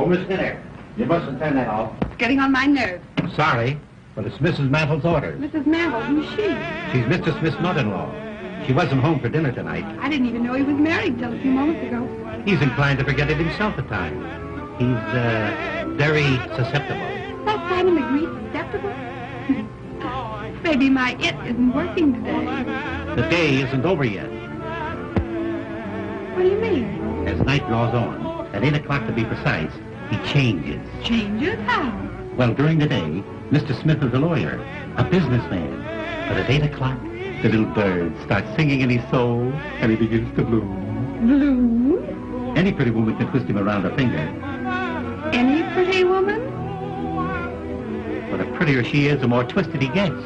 Miss Minner, you mustn't turn that off. It's getting on my nerves. Sorry, but it's Mrs. Mantle's orders. Mrs. Mantle, who's she? She's Mr. Smith's mother-in-law. She wasn't home for dinner tonight. I didn't even know he was married till a few moments ago. He's inclined to forget it himself at times. He's, very susceptible. That final degree susceptible? Maybe my it isn't working today. The day isn't over yet. What do you mean? As night draws on, at 8 o'clock to be precise, he changes. Changes? How? Well, during the day, Mr. Smith is a lawyer, a businessman. But at 8 o'clock, the little bird starts singing in his soul, and he begins to bloom. Bloom? Any pretty woman can twist him around her finger. Any pretty woman? But the prettier she is, the more twisted he gets.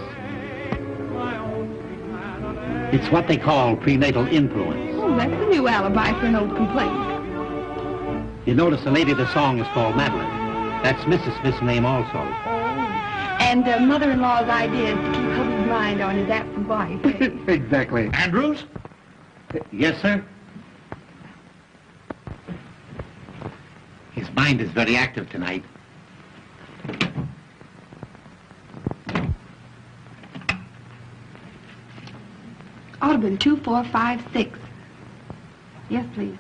It's what they call prenatal influence. Oh, that's a new alibi for an old complaint. You notice the lady of the song is called Madeline. That's Mrs. Smith's name also. And mother-in-law's idea is to keep hubby's mind on his absent wife. Exactly. Andrews? Yes, sir? His mind is very active tonight. Ought to have been 2, 4, 5, 6. Yes, please.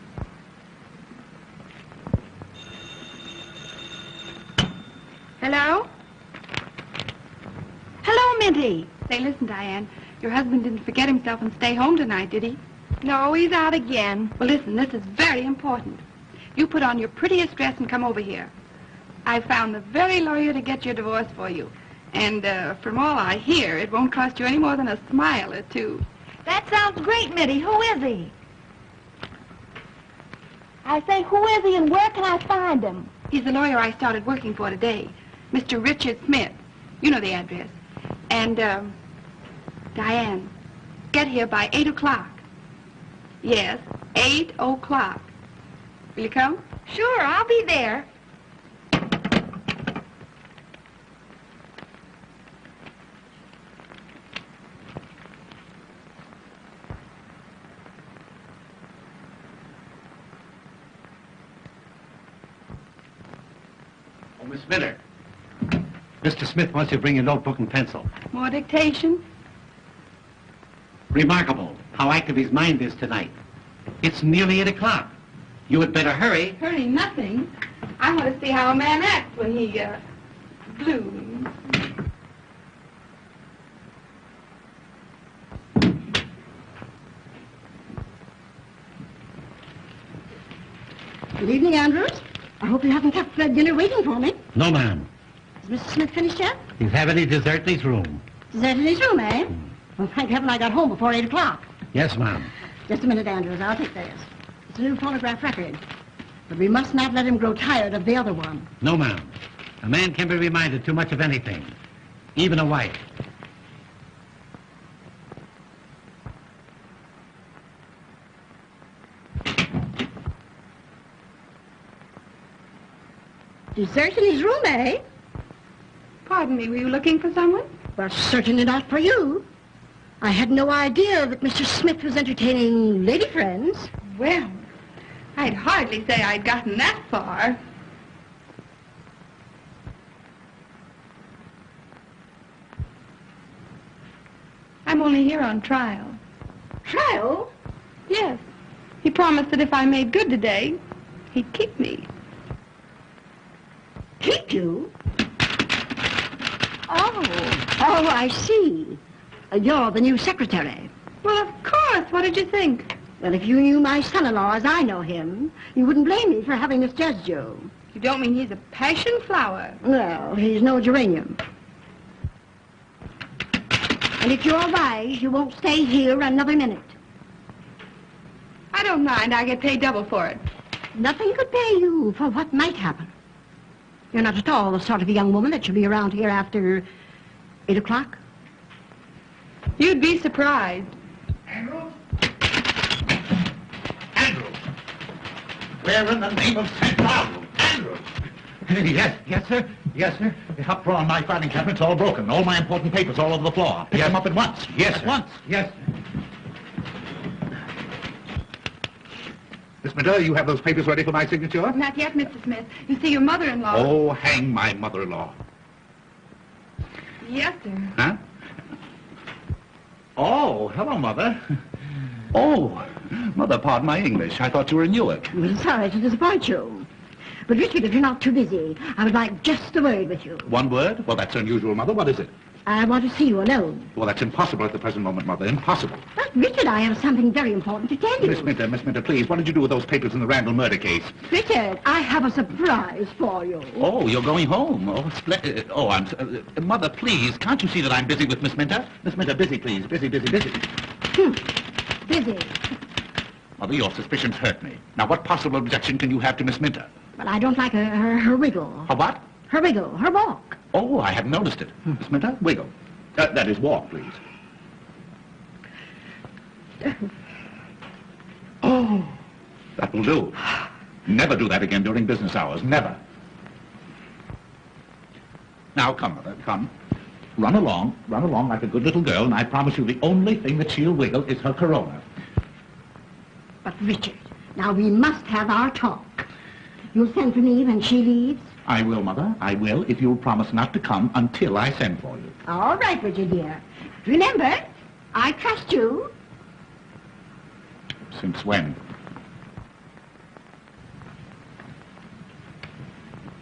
Hello? Hello, Minty. Say, listen, Diane. Your husband didn't forget himself and stay home tonight, did he? No, he's out again. Well, listen, this is very important. You put on your prettiest dress and come over here. I found the very lawyer to get your divorce for you. And from all I hear, it won't cost you any more than a smile or two. That sounds great, Mitty. Who is he? I say, who is he and where can I find him? He's the lawyer I started working for today, Mr. Richard Smith. You know the address. And, Diane, get here by 8 o'clock. Yes, 8 o'clock. Will you come? Sure, I'll be there. Oh, Miss Miller. Mr. Smith wants you to bring your notebook and pencil. More dictation? Remarkable how active his mind is tonight. It's nearly 8 o'clock. You had better hurry. Hurry, nothing. I want to see how a man acts when he, blooms. Good evening, Andrews. I hope you haven't kept dinner waiting for me. No, ma'am. Is Mr. Smith finished yet? He's having his dessert in his room. Dessert in his room, eh? Well, thank heaven I got home before 8 o'clock. Yes, ma'am. Just a minute, Andrews. I'll take this. It's a new phonograph record. But we must not let him grow tired of the other one. No, ma'am. A man can be reminded too much of anything, even a wife. Dessert in his room, eh? Pardon me, were you looking for someone? Well, certainly not for you. I had no idea that Mr. Smith was entertaining lady friends. Well, I'd hardly say I'd gotten that far. I'm only here on trial. Trial? Yes. He promised that if I made good today, he'd keep me. Keep you? Oh, I see. You're the new secretary. Well, of course. What did you think? Well, if you knew my son-in-law as I know him, you wouldn't blame me for having misjudged you. You don't mean he's a passion flower? No, he's no geranium. And if you're wise, you won't stay here another minute. I don't mind. I get paid double for it. Nothing could pay you for what might happen. You're not at all the sort of a young woman that should be around here after 8 o'clock. You'd be surprised. Andrews? Andrews! Where in the name of St. Paul? Andrews! Yes, sir. Yes, sir. The top drawer on my filing cabinet's all broken. All my important papers all over the floor. Pick them up at once. Yes, sir. At once. Yes. Miss Minter, you have those papers ready for my signature? Not yet, Mr. Smith. You see, your mother-in-law... Oh, hang my mother-in-law. Yes, sir. Huh? Oh, hello, Mother. Oh, Mother, pardon my English. I thought you were in Newark. I'm sorry to disappoint you. But Richard, if you're not too busy, I would like just a word with you. One word? Well, that's unusual, Mother. What is it? I want to see you alone. Well, that's impossible at the present moment, Mother. Impossible. But, Richard, I have something very important to tell you. Miss Minter, please, what did you do with those papers in the Randall murder case? Richard, I have a surprise for you. Oh, you're going home. Oh, splendid. Mother, please, can't you see that I'm busy with Miss Minter? Miss Minter, busy, please. Busy. Busy. Mother, your suspicions hurt me. Now, what possible objection can you have to Miss Minter? But I don't like her wiggle. Her what? Her wiggle, her walk. Oh, I hadn't noticed it. Miss Minter, wiggle. That is, walk, please. Oh, that will do. Never do that again during business hours. Never. Now, come, Mother, come. Run along like a good little girl, and I promise you the only thing that she'll wiggle is her corona. But, Richard, now we must have our talk. You'll send for me when she leaves? I will, Mother. I will, if you'll promise not to come until I send for you. All right, Richard, dear. Remember, I trust you. Since when?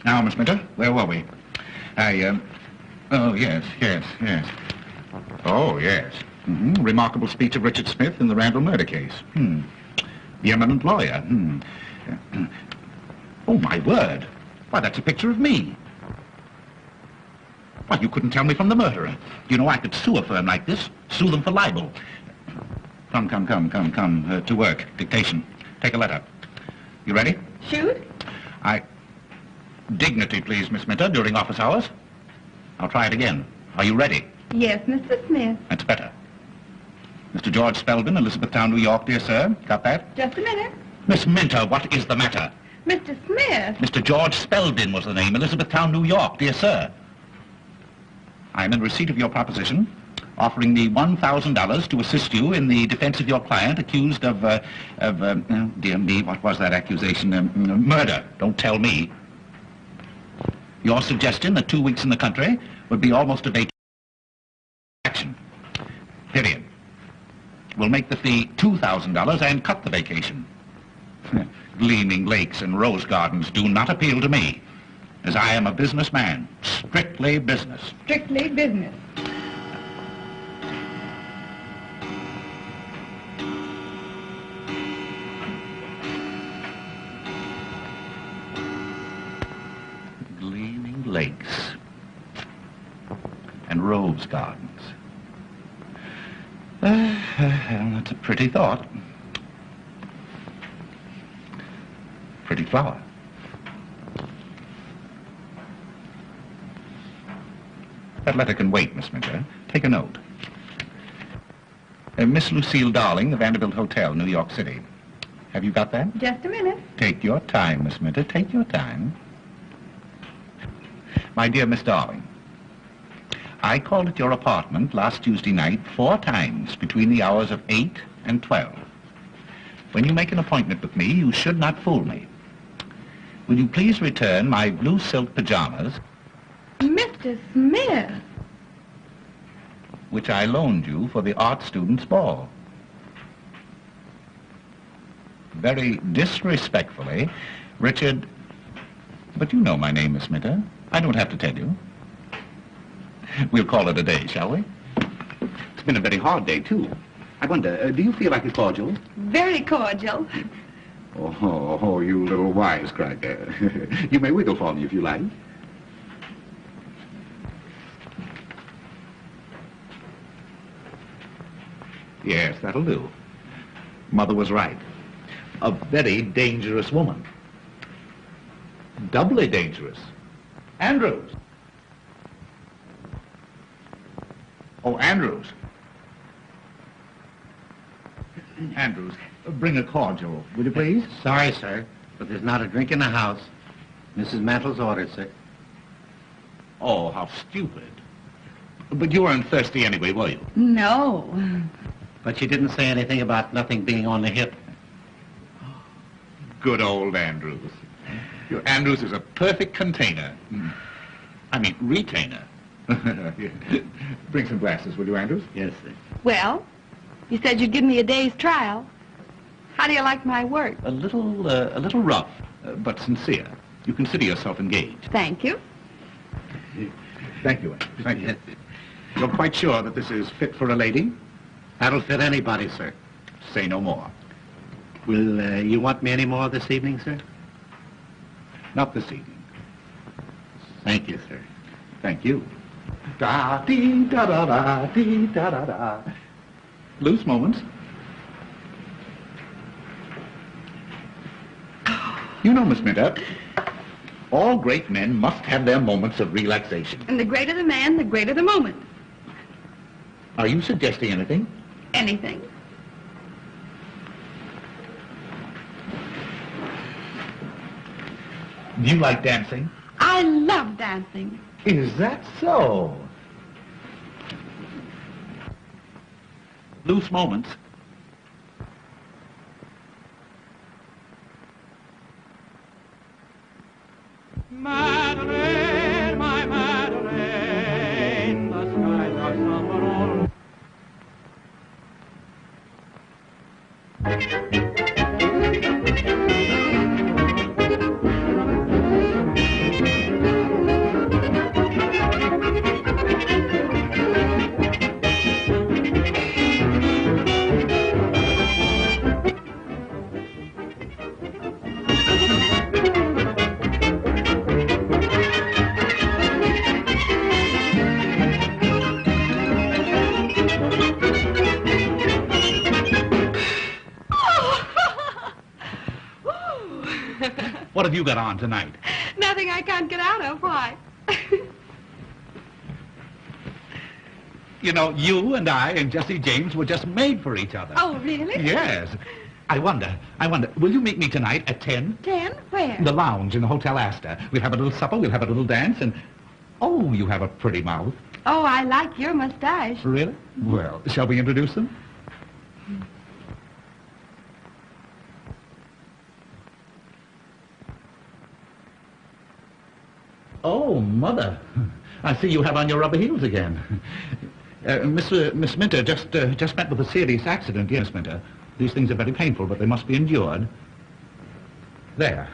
Now, Miss Minter, where were we? Oh, yes. Oh, yes. Remarkable speech of Richard Smith in the Randall murder case. The eminent lawyer. Oh, my word. Why, that's a picture of me. Why, you couldn't tell me from the murderer. You know, I could sue a firm like this, sue them for libel. Come, to work. Dictation. Take a letter. You ready? Shoot? Dignity, please, Miss Minter, during office hours. I'll try it again. Are you ready? Yes, Mr. Smith. That's better. Mr. George Spelvin, Elizabethtown, New York, dear sir. Got that? Just a minute. Miss Minter, what is the matter? Mr. Smith. Mr. George Spelvin was the name, Elizabethtown, New York, dear sir. I am in receipt of your proposition, offering me $1,000 to assist you in the defense of your client accused of dear me, what was that accusation? Murder. Don't tell me. Your suggestion that 2 weeks in the country would be almost a vacation. Period. We'll make the fee $2,000 and cut the vacation. Gleaming lakes and rose gardens do not appeal to me, as I am a businessman. Strictly business. Strictly business. Gleaming lakes and rose gardens. That's a pretty thought. Pretty flower. That letter can wait, Miss Minter. Take a note. Miss Lucille Darling, the Vanderbilt Hotel, New York City. Have you got that? Just a minute. Take your time, Miss Minter. Take your time. My dear Miss Darling, I called at your apartment last Tuesday night 4 times between the hours of 8 and 12. When you make an appointment with me, you should not fool me. Will you please return my blue silk pajamas, Mr. Smith. which I loaned you for the art students' ball? Very disrespectfully, Richard... But you know my name, Miss Minter. I don't have to tell you. We'll call it a day, shall we? It's been a very hard day, too. I wonder, do you feel like a cordial? Very cordial. Oh, you little wisecracker. You may wiggle for me if you like. Yes, that'll do. Mother was right. A very dangerous woman. Doubly dangerous. Andrews. Oh, Andrews. Andrews, bring a cordial, will you please? Sorry, sir, but there's not a drink in the house. Mrs. Mantle's ordered, sir. Oh, how stupid. But you weren't thirsty anyway, were you? No. But she didn't say anything about nothing being on the hip. Good old Andrews. Your Andrews is a perfect container. I mean, retainer. Bring some glasses, will you, Andrews? Yes, sir. Well, you said you'd give me a day's trial. How do you like my work? A little rough, but sincere. You consider yourself engaged. Thank you. Thank you, Andrews. Thank you. You're quite sure that this is fit for a lady? That'll fit anybody, sir. Say no more. Will you want me any more this evening, sir? Not this evening. Thank you, sir. Thank you. Da-dee-da-da-da-dee-da-da-da. Loose moments. You know, Miss Minter, all great men must have their moments of relaxation. And the greater the man, the greater the moment. Are you suggesting anything? Anything. Do you like dancing? I love dancing. Is that so? Loose moments. Madeline, my Madeline, the skies are somber all. What have you got on tonight? Nothing I can't get out of. Why? You know, you and I and Jesse James were just made for each other. Oh, really? Yes. I wonder, will you meet me tonight at 10? 10? Where? The lounge in the Hotel Astor. We'll have a little supper, we'll have a little dance, and... Oh, you have a pretty mouth. Oh, I like your mustache. Really? Well, shall we introduce them? Oh, Mother. I see you have on your rubber heels again. Miss Minter just met with a serious accident. Yes, Minter. These things are very painful, but they must be endured. There.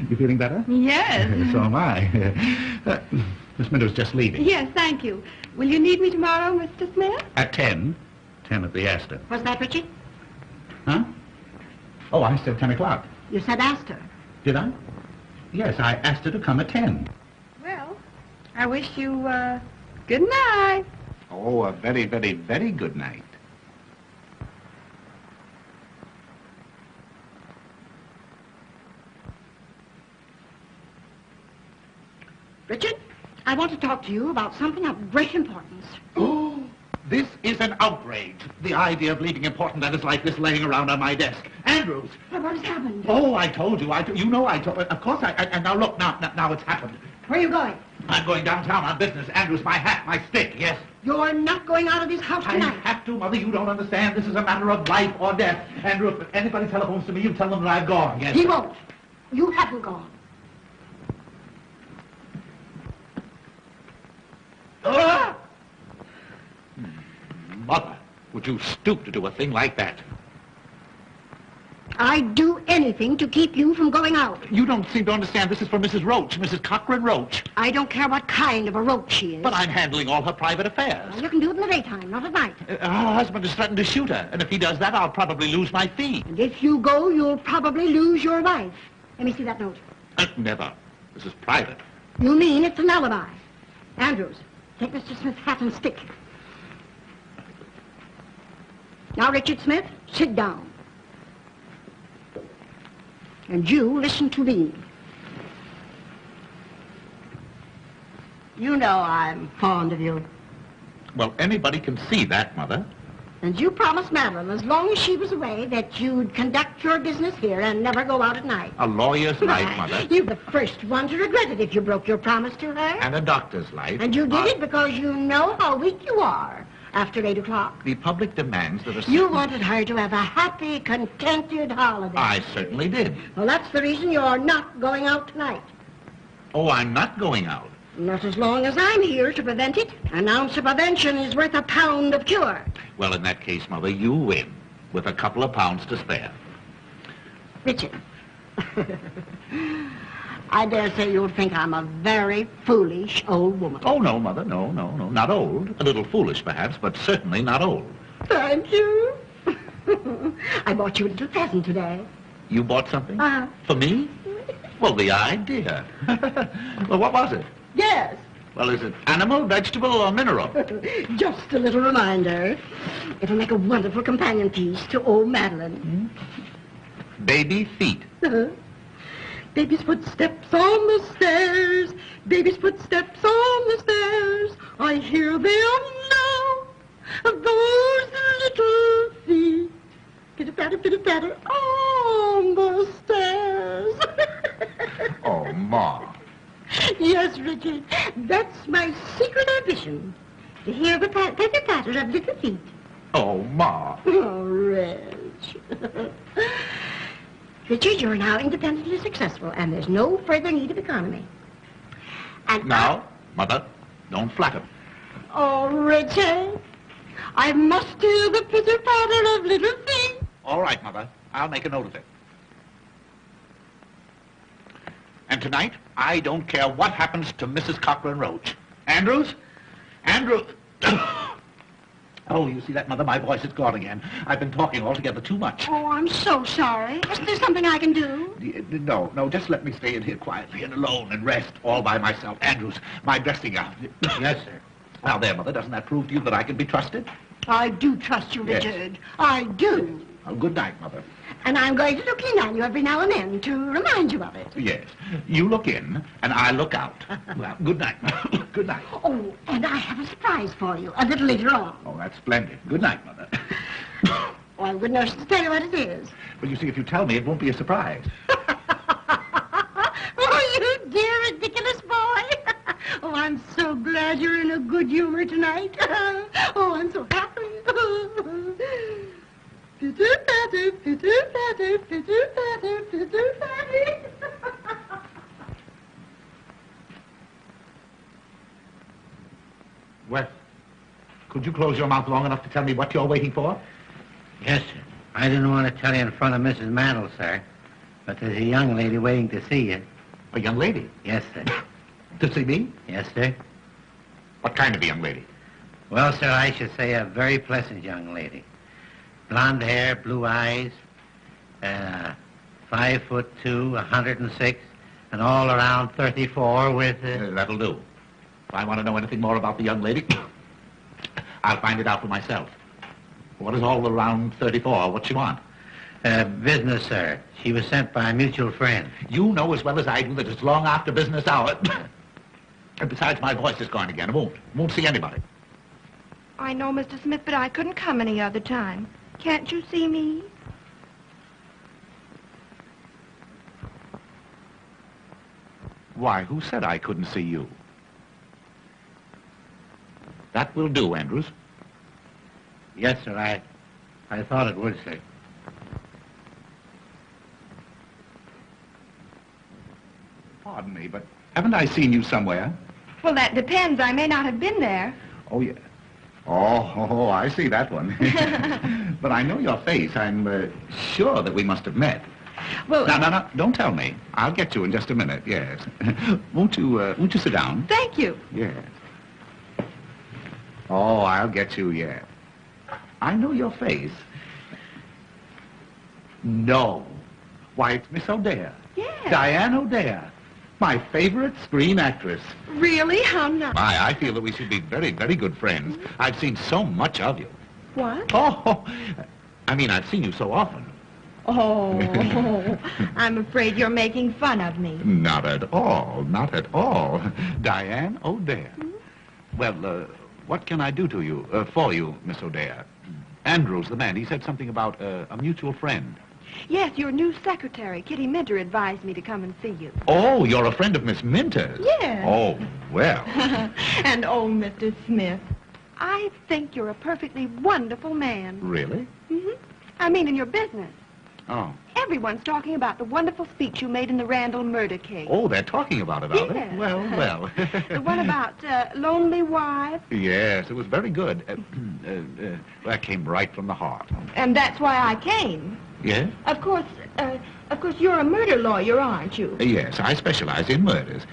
You feeling better? Yes. So am I. Miss Minter's just leaving. Yes, thank you. Will you need me tomorrow, Mr. Smith? At 10. 10 at the Astor. Was that, Richie? Huh? Oh, I said 10 o'clock. You said Astor. Did I? Yes, I asked her to come at 10. Well, I wish you, good night. Oh, a very, very, very good night. Richard, I want to talk to you about something of great importance. Oh, this is an outrage. The idea of leaving important letters like this laying around on my desk. Andrews! What has happened? Oh, I told you. You know I told... Of course and now look, now it's happened. Where are you going? I'm going downtown on business. Andrews, my hat, my stick, yes. You're not going out of this house I tonight. have to, Mother. You don't understand. This is a matter of life or death. Andrew, if anybody telephones to me, you tell them that I've gone. Yes. He won't. You haven't gone. Ah! Mother, would you stoop to do a thing like that? I'd do anything to keep you from going out. You don't seem to understand. This is for Mrs. Roach, Mrs. Cochran Roach. I don't care what kind of a roach she is. But I'm handling all her private affairs. Well, you can do it in the daytime, not at night. Her husband has threatened to shoot her, and if he does that, I'll probably lose my fee. And if you go, you'll probably lose your life. Let me see that note. Never. This is private. You mean it's an alibi? Andrews, take Mr. Smith's hat and stick. Now, Richard Smith, sit down. And you listen to me. You know I'm fond of you. Well, anybody can see that, Mother. And you promised Madeline, as long as she was away, that you'd conduct your business here and never go out at night. A lawyer's life, Mother. You're the first one to regret it if you broke your promise to her. And a doctor's life. And you did it because you know how weak you are after 8 o'clock. The public demands that a You certain- wanted her to have a happy, contented holiday. I certainly did. Well, that's the reason you're not going out tonight. Oh, I'm not going out. Not as long as I'm here to prevent it. An ounce of prevention is worth a pound of cure. Well, in that case, Mother, you win, with a couple of pounds to spare. Richard, I dare say you'll think I'm a very foolish old woman. Oh, no, Mother, no, not old. A little foolish, perhaps, but certainly not old. Thank you. I bought you a little present today. You bought something? Uh-huh. For me? Well, the idea. Well, what was it? Yes. Well, is it animal, vegetable, or mineral? Just a little reminder. It'll make a wonderful companion piece to old Madeline. Baby feet. Baby's footsteps on the stairs. Baby's footsteps on the stairs. I hear them now. Those little feet. Pitter-patter, pitter-patter on the stairs. Oh, Ma. Yes, Richard. That's my secret ambition. To hear the patter-patter of little feet. Oh, Ma. Oh, Reg. Richard, you're now independently successful, and there's no further need of economy. And Now, Mother, don't flatter. Oh, Richard, I must hear the pitter-patter of little feet. All right, Mother. I'll make a note of it. And tonight, I don't care what happens to Mrs. Cochran Roach. Andrews? Andrew... Oh, you see that, Mother? My voice is gone again. I've been talking altogether too much. Oh, I'm so sorry. Is there something I can do? No, just let me stay in here quietly and alone and rest all by myself. Andrews, my dressing gown. Yes, sir. Now there, Mother, doesn't that prove to you that I can be trusted? I do trust you, Yes. Richard. I do. Oh, good night, Mother. And I'm going to look in on you every now and then to remind you of it. Yes. You look in, and I look out. Well, good night. Good night. Oh, and I have a surprise for you a little later on. Oh, that's splendid. Good night, Mother. Oh, I wouldn't know to tell you what it is. Well, you see, if you tell me, it won't be a surprise. Oh, you dear, ridiculous boy. Oh, I'm so glad you're in a good humor tonight. Oh, I'm so happy. Pitter-patter, pitter-patter, pitter-patter, pitter-patter. Well, could you close your mouth long enough to tell me what you're waiting for? Yes, sir. I didn't want to tell you in front of Mrs. Mandel, sir, but there's a young lady waiting to see you. A young lady? Yes, sir. To see me? Yes, sir. What kind of a young lady? Well, sir, I should say a very pleasant young lady. Blonde hair, blue eyes, 5'2", 106, and all around 34 with... That'll do. If I want to know anything more about the young lady, I'll find it out for myself. What is all around 34? What's she want? Business, sir. She was sent by a mutual friend. You know as well as I do that it's long after business hour. And besides, my voice is gone again. I won't see anybody. I know, Mr. Smith, but I couldn't come any other time. Can't you see me? Why, who said I couldn't see you? That will do, Andrews. Yes, sir, I thought it would, sir. Pardon me, but haven't I seen you somewhere? Well, that depends. I may not have been there. Oh, yeah. Oh, I see that one. But I know your face. I'm sure that we must have met. Well, No, don't tell me. I'll get you in just a minute, yes. Won't you sit down? thank you. Yes. Oh, I'll get you, yes. I know your face. No. Why, it's Miss O'Dea. Yes. Diane O'Dea. My favorite screen actress. Really? How nice. I feel that we should be very, very good friends. I've seen so much of you. What? Oh, I mean, I've seen you so often. Oh, I'm afraid you're making fun of me. Not at all, not at all. Diane O'Dea. Well, what can I do to you, for you, Miss O'Dea? Andrews, the man, he said something about a mutual friend. Yes, your new secretary, Kitty Minter, advised me to come and see you. Oh, you're a friend of Miss Minter's? Yes. Oh, well. And Mr. Smith. I think you're a perfectly wonderful man. Really? Mm-hmm. I mean, in your business. Oh. Everyone's talking about the wonderful speech you made in the Randall murder case. Oh, they're talking about it, are they? Yes. Well. The one about lonely wives. Yes, it was very good. That came right from the heart. And that's why I came. Yes? Of course, you're a murder lawyer, aren't you? Yes, I specialize in murders.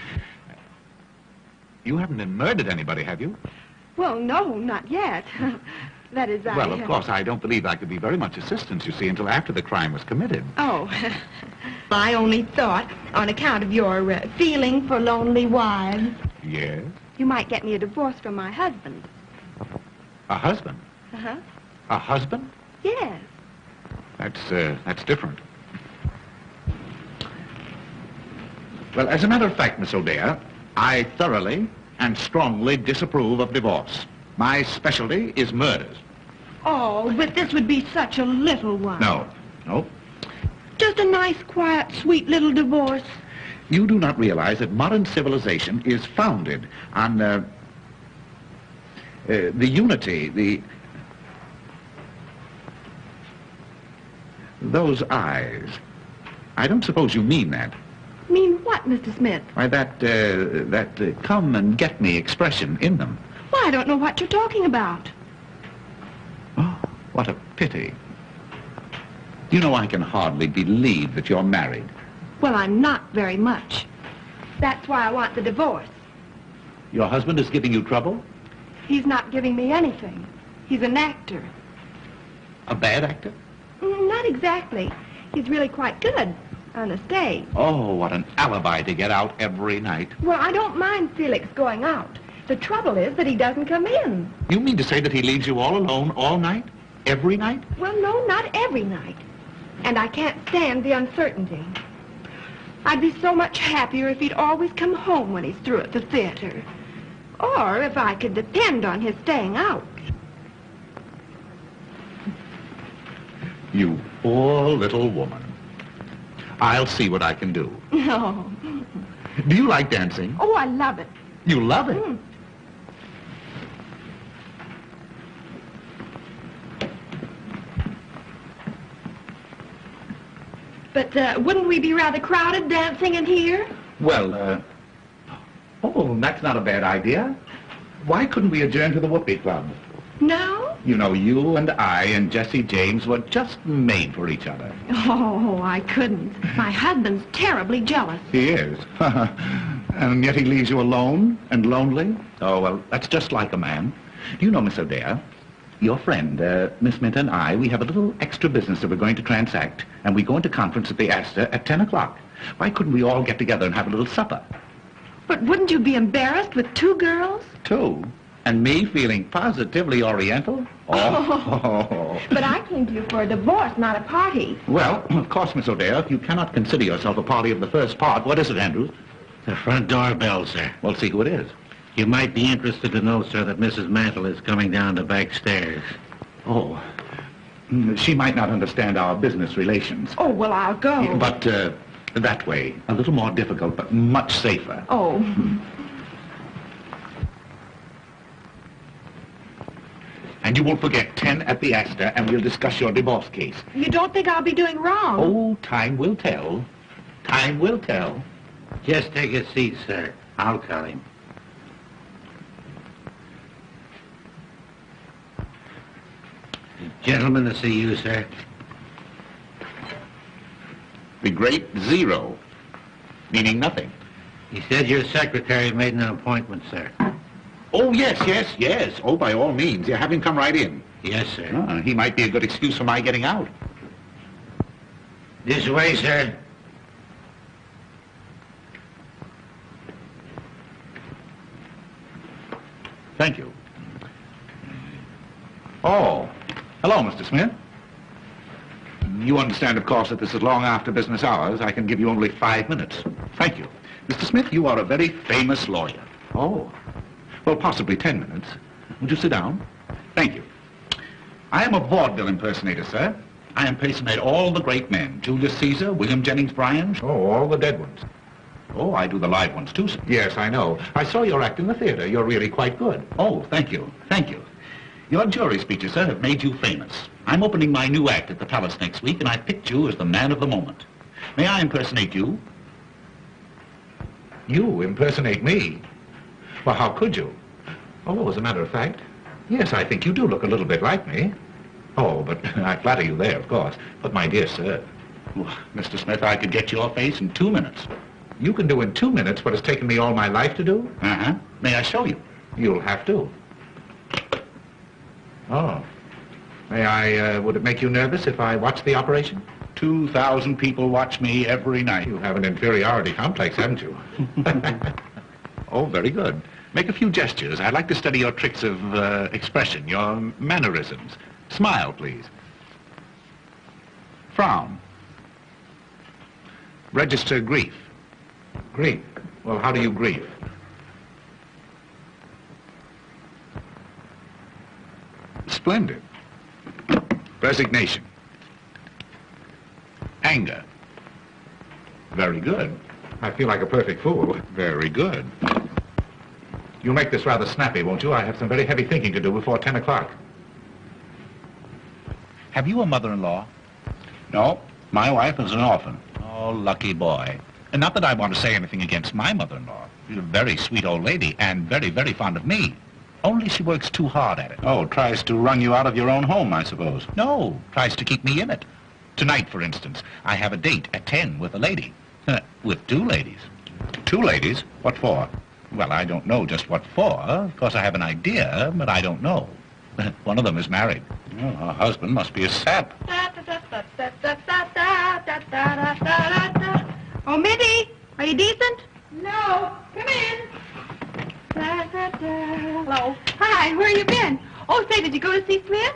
You haven't murdered anybody, have you? Well, no, not yet. That is, Well, of course, I don't believe I could be very much assistance, you see, until after the crime was committed. Oh, I only thought, on account of your feeling for lonely wives, Yes? you might get me a divorce from my husband. A husband? Uh-huh. A husband? Yes. That's different. Well, as a matter of fact, Miss O'Dea, I thoroughly and strongly disapprove of divorce. My specialty is murders. Oh, but this would be such a little one. No. Just a nice, quiet, sweet little divorce. You do not realize that modern civilization is founded on the unity, those eyes. I don't suppose you mean that. Mean what, Mr. Smith? Why, that come and get me expression in them. Well, I don't know what you're talking about. Oh, what a pity. You know, I can hardly believe that you're married. Well, I'm not very much. That's why I want the divorce. Your husband is giving you trouble? He's not giving me anything. He's an actor. A bad actor? Not exactly. He's really quite good on the stage. Oh, what an alibi to get out every night. Well, I don't mind Felix going out. The trouble is that he doesn't come in. You mean to say that he leaves you all alone all night? Every night? Well, no, not every night. And I can't stand the uncertainty. I'd be so much happier if he'd always come home when he's through at the theater. Or if I could depend on his staying out. You poor little woman. I'll see what I can do. No. Do you like dancing? Oh, I love it. You love it? But wouldn't we be rather crowded dancing in here? Well, oh, that's not a bad idea. Why couldn't we adjourn to the Whoopee Club? No? You know, you and I and Jesse James were just made for each other. Oh, I couldn't. My husband's terribly jealous. He is. And yet he leaves you alone and lonely? Oh, well, that's just like a man. Do you know, Miss O'Dea, your friend, Miss Minter and I, we have a little extra business that we're going to transact, and we go into conference at the Astor at 10 o'clock. Why couldn't we all get together and have a little supper? But wouldn't you be embarrassed with two girls? Two? And me feeling positively oriental? Oh. But I came to you for a divorce, not a party. Well, of course, Miss O'Dea, if you cannot consider yourself a party of the first part, what is it, Andrews? The front door bell, sir. Well, see who it is. You might be interested to know, sir, that Mrs. Mantle is coming down the back stairs. Oh. She might not understand our business relations. Oh, well, I'll go. But that way, a little more difficult, but much safer. Oh. And you won't forget 10 at the Astor, and we'll discuss your divorce case. You don't think I'll be doing wrong? Oh, time will tell. Time will tell. Just take a seat, sir. I'll tell him. Gentlemen to see you, sir. The great zero, meaning nothing. He said your secretary made an appointment, sir. Oh, yes. Oh, by all means. Yeah, have him come right in. Yes, sir. He might be a good excuse for my getting out. This way, sir. Thank you. Oh, hello, Mr. Smith. You understand, of course, that this is long after business hours. I can give you only 5 minutes. Thank you. Mr. Smith, you are a very famous lawyer. Oh. Well, possibly 10 minutes. Would you sit down? Thank you. I am a vaudeville impersonator, sir. I impersonate all the great men. Julius Caesar, William Jennings Bryan. Oh, all the dead ones. Oh, I do the live ones, too, sir. Yes, I know. I saw your act in the theater. You're really quite good. Oh, thank you. Thank you. Your jury speeches, sir, have made you famous. I'm opening my new act at the Palace next week, and I picked you as the man of the moment. May I impersonate you? You impersonate me? Well, how could you? Oh, as a matter of fact, yes, I think you do look a little bit like me. Oh, but I flatter you there, of course. But, my dear sir... Mr. Smith, I could get your face in 2 minutes. You can do in 2 minutes what has taken me all my life to do? Uh-huh. May I show you? You'll have to. Oh. May I, would it make you nervous if I watched the operation? 2,000 people watch me every night. You have an inferiority complex, haven't you? Oh, very good. Make a few gestures. I'd like to study your tricks of expression, your mannerisms. Smile, please. Frown. Register grief. Grief? Well, how do you grieve? Splendid. Resignation. Anger. Very good. I feel like a perfect fool. Very good. You'll make this rather snappy, won't you? I have some very heavy thinking to do before 10 o'clock. Have you a mother-in-law? No. My wife is an orphan. Oh, lucky boy. And not that I want to say anything against my mother-in-law. She's a very sweet old lady and very, very fond of me. Only she works too hard at it. Oh, tries to run you out of your own home, I suppose. No, tries to keep me in it. Tonight, for instance, I have a date at 10 with a lady. With 2 ladies. 2 ladies? What for? Well, I don't know just what for. Of course, I have an idea, but I don't know. One of them is married. Oh, her husband must be a sap. Oh, Mitty, are you decent? No. Come in. Hello. Hi, where you been? Oh, say, did you go to see Smith?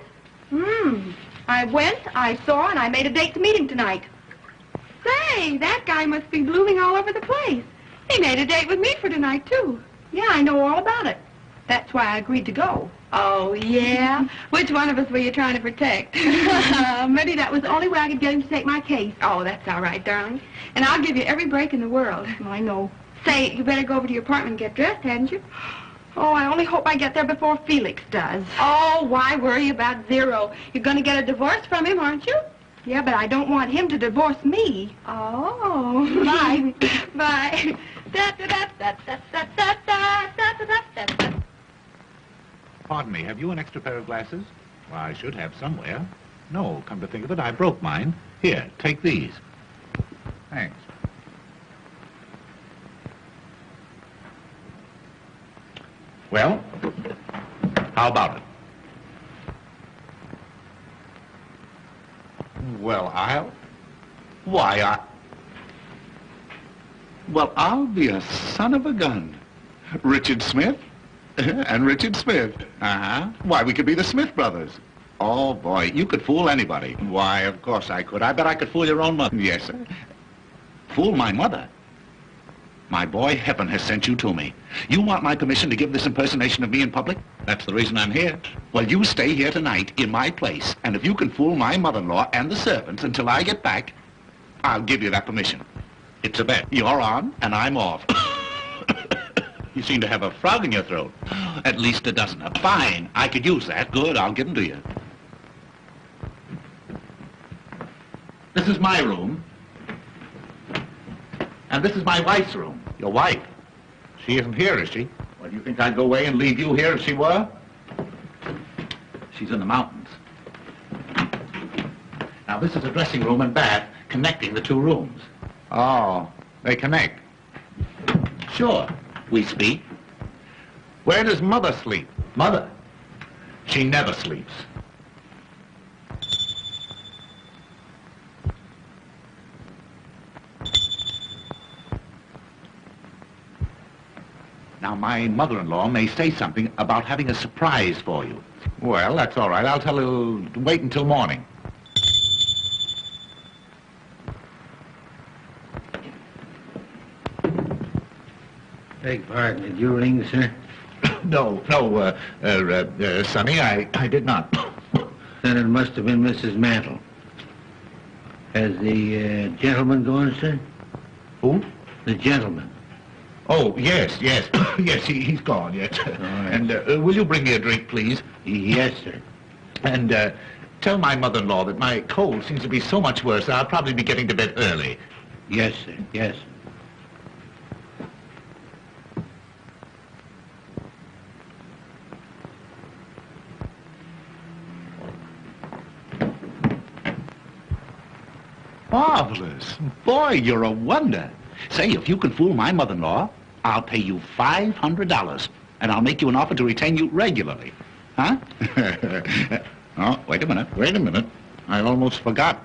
I went, I saw, and I made a date to meet him tonight. Say, that guy must be blooming all over the place. He made a date with me for tonight, too. Yeah, I know all about it. That's why I agreed to go. Oh, yeah? Which one of us were you trying to protect? Maybe that was the only way I could get him to take my case. Oh, that's all right, darling. And I'll give you every break in the world. I know. Say, you better go over to your apartment and get dressed, hadn't you? Oh, I only hope I get there before Felix does. Oh, why worry about Zero? You're going to get a divorce from him, aren't you? Yeah, but I don't want him to divorce me. Oh. Bye. Bye. Pardon me, have you an extra pair of glasses? Well, I should have somewhere. No, come to think of it, I broke mine. Here, take these. Thanks. Well, how about it? Well, I'll be a son of a gun. Richard Smith and Richard Smith. Uh-huh. Why, we could be the Smith brothers. Oh, boy, you could fool anybody. Why, of course I could. I bet I could fool your own mother. Yes, sir. Fool my mother? My boy, heaven has sent you to me. You want my permission to give this impersonation of me in public? That's the reason I'm here. Well, you stay here tonight in my place, and if you can fool my mother-in-law and the servants until I get back, I'll give you that permission. It's a bet. You're on, and I'm off. You seem to have a frog in your throat. At least a dozen. Fine. I could use that. Good. I'll give them to you. This is my room. And this is my wife's room. Your wife? She isn't here, is she? Well, do you think I'd go away and leave you here if she were? She's in the mountains. Now, this is a dressing room and bath connecting the two rooms. Oh, they connect. Sure, we speak. Where does Mother sleep? Mother? She never sleeps. Now, my mother-in-law may say something about having a surprise for you. Well, that's all right. I'll tell her to wait until morning. Beg pardon, did you ring, sir? No, Sonny, I did not. Then it must have been Mrs. Mantle. Has the gentleman gone, sir? Who? The gentleman. Oh, yes. Yes, he's gone, yes. All right. And will you bring me a drink, please? Yes, sir. And tell my mother-in-law that my cold seems to be so much worse, I'll probably be getting to bed early. Yes, sir, yes. Marvelous. Boy, you're a wonder. Say, if you can fool my mother-in-law, I'll pay you $500, and I'll make you an offer to retain you regularly. Huh? Oh, wait a minute. I almost forgot.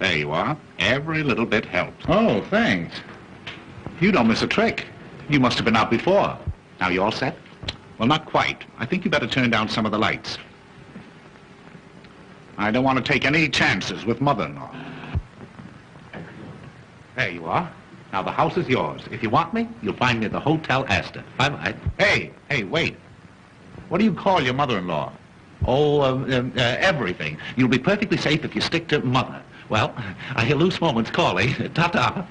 There you are. Every little bit helps. Oh, thanks. You don't miss a trick. You must have been out before. Now, you all set? Well, not quite. I think you better turn down some of the lights. I don't want to take any chances with mother-in-law. There you are. Now, the house is yours. If you want me, you'll find me at the Hotel Astor. Bye-bye. Hey, wait. What do you call your mother-in-law? Oh, everything. You'll be perfectly safe if you stick to Mother. Well, I hear loose moments calling. Ta-ta.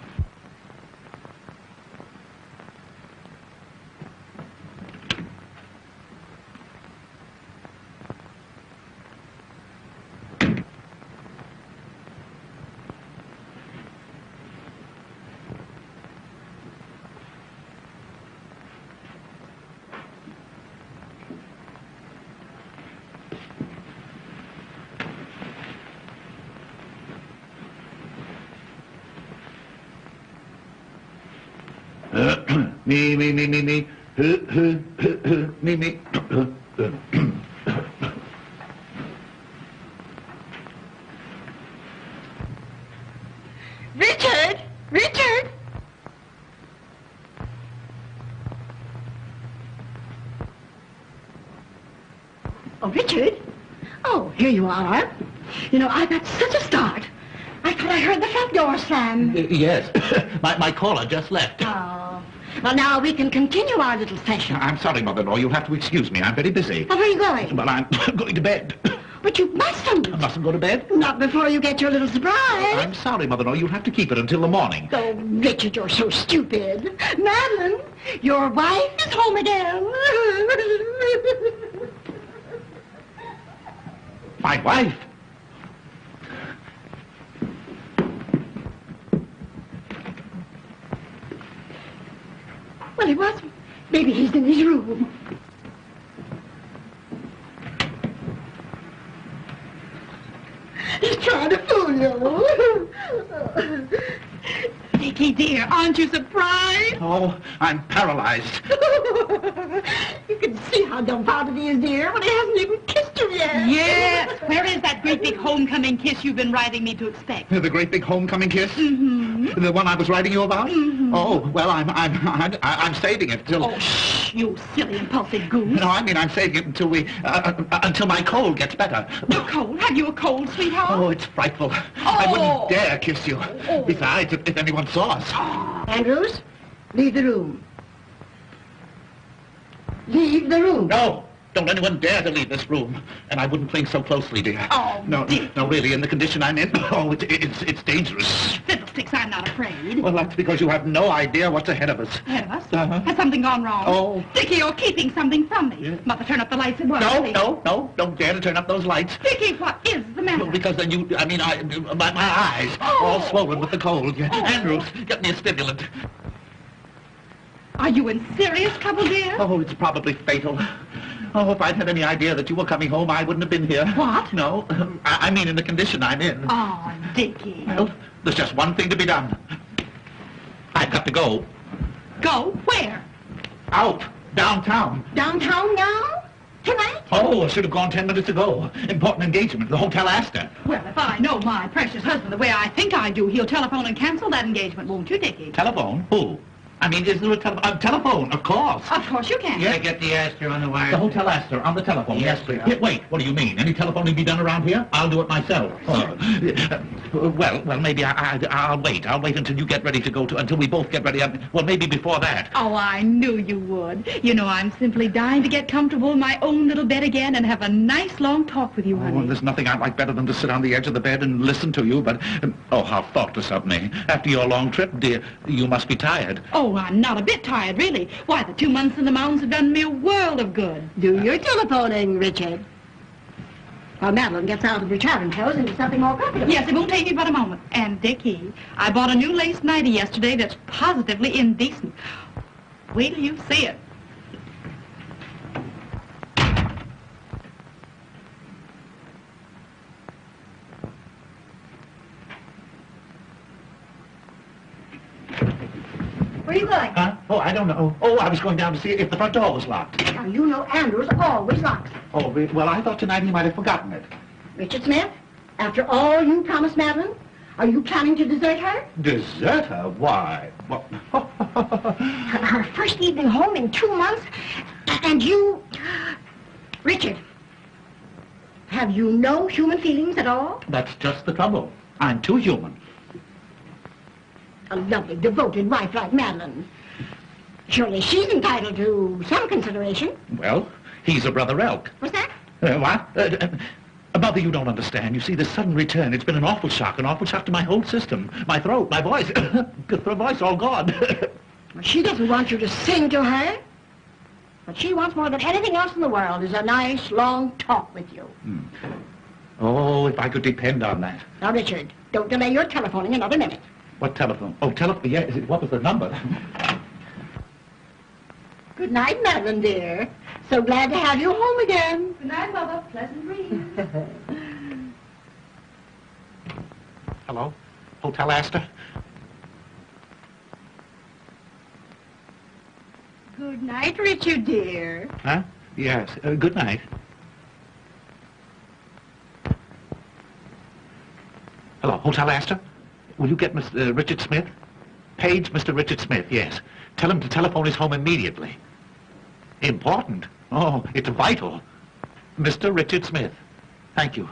Me. Me. Richard! Richard! Oh, Richard? Oh, here you are. You know, I got such a start. I thought I heard the front door slam. Yes. my caller just left. Oh. Well, now we can continue our little session. I'm sorry, Mother-in-law. You'll have to excuse me. I'm very busy. Well, where are you going? Well, I'm going to bed. But you mustn't. I mustn't go to bed? Not before you get your little surprise. I'm sorry, Mother-in-law. You'll have to keep it until the morning. Oh, Richard, you're so stupid. Madeline, your wife is home again. My wife? Well, he wasn't. Maybe he's in his room. He's trying to fool you. Dickie, dear, aren't you surprised? Oh, I'm paralyzed. You can see how dumbfounded he is, dear, when he hasn't even kissed you yet. Yes. Where is that great big homecoming kiss you've been writing me to expect? The great big homecoming kiss? Mm-hmm. The one I was writing you about? Mm-hmm. Oh, well, I'm saving it till... Oh, shh, you silly, impulsive goose. No, I mean, I'm saving it until until my cold gets better. Your cold? Have you a cold, sweetheart? Oh, it's frightful. I wouldn't dare kiss you. Oh. Besides, if anyone saw us. Andrews, leave the room. Leave the room. No, don't anyone dare to leave this room. And I wouldn't cling so closely, dear. Oh, no, dear. no, really, in the condition I'm in, oh, it's dangerous. Fiddlesticks. chopsticks. I'm not afraid. Well, that's because you have no idea what's ahead of us. Ahead of us? Uh-huh. Has something gone wrong? Oh. Dickie, you're keeping something from me. Yeah. Mother, turn up the lights at once, No, please. no, don't dare to turn up those lights. Dickie, what is the matter? Well, because then my eyes, all swollen with the cold. Yeah. Oh. Andrews, get me a stimulant. Are you in serious trouble, dear? Oh, it's probably fatal. Oh, if I'd had any idea that you were coming home, I wouldn't have been here. What? No, I mean in the condition I'm in. Oh, Dickie. Well, there's just one thing to be done. I've got to go. Go where? Out, downtown. Downtown now? Tonight? Oh, I should have gone 10 minutes ago. Important engagement, the Hotel Astor. Well, if I know my precious husband the way I think I do, he'll telephone and cancel that engagement, won't you, Dickie? Telephone? Who? I mean, is there a telephone? Of course. Of course you can. Yeah, get the Astor on the wire. The Hotel Astor, on the telephone. Yes, please. sir. Wait, what do you mean? Any telephoning be done around here? I'll do it myself. Well, maybe I'll wait. I'll wait until you get ready to go to, until we both get ready. Well, maybe before that. Oh, I knew you would. You know, I'm simply dying to get comfortable in my own little bed again and have a nice long talk with you, Oh, honey. and there's nothing I'd like better than to sit on the edge of the bed and listen to you, but, oh, how thoughtless of me. After your long trip, dear, you must be tired. Oh, I'm not a bit tired, really. Why, the 2 months in the mountains have done me a world of good. Do your telephoning, Richard. While Madeline gets out of her traveling clothes into something more comfortable. Yes, it won't take me but a moment. And, Dickie, I bought a new lace nightie yesterday that's positively indecent. Wait till you see it. Where are you going? Huh? Oh, I don't know. Oh, I was going down to see if the front door was locked. Now, you know Andrews always locks it. Oh, well, I thought tonight he might have forgotten it. Richard Smith, after all you promised Madeline, are you planning to desert her? Desert her? Why? What? Her first evening home in 2 months, and you... Richard, have you no human feelings at all? That's just the trouble. I'm too human. A lovely, devoted wife like Madeline. Surely she's entitled to some consideration. Well, he's a brother elk. What's that? What? Mother, you don't understand. You see, this sudden return, it's been an awful shock to my whole system. My throat, my voice, the voice all gone. Well, she doesn't want you to sing to her. What she wants more than anything else in the world is a nice, long talk with you. Oh, if I could depend on that. Now, Richard, don't delay your telephoning another minute. What telephone? Oh, telephone, yeah, what was the number? Good night, Madeline, dear. So glad to have you home again. Good night, Mother. Pleasant dreams. Hello? Hotel Astor? Good night, Richard, dear. Huh? Yes, good night. Hello, Hotel Astor? Will you get Mr. Richard Smith? Page Mr. Richard Smith, yes. Tell him to telephone his home immediately. Important? Oh, it's vital. Mr. Richard Smith. Thank you.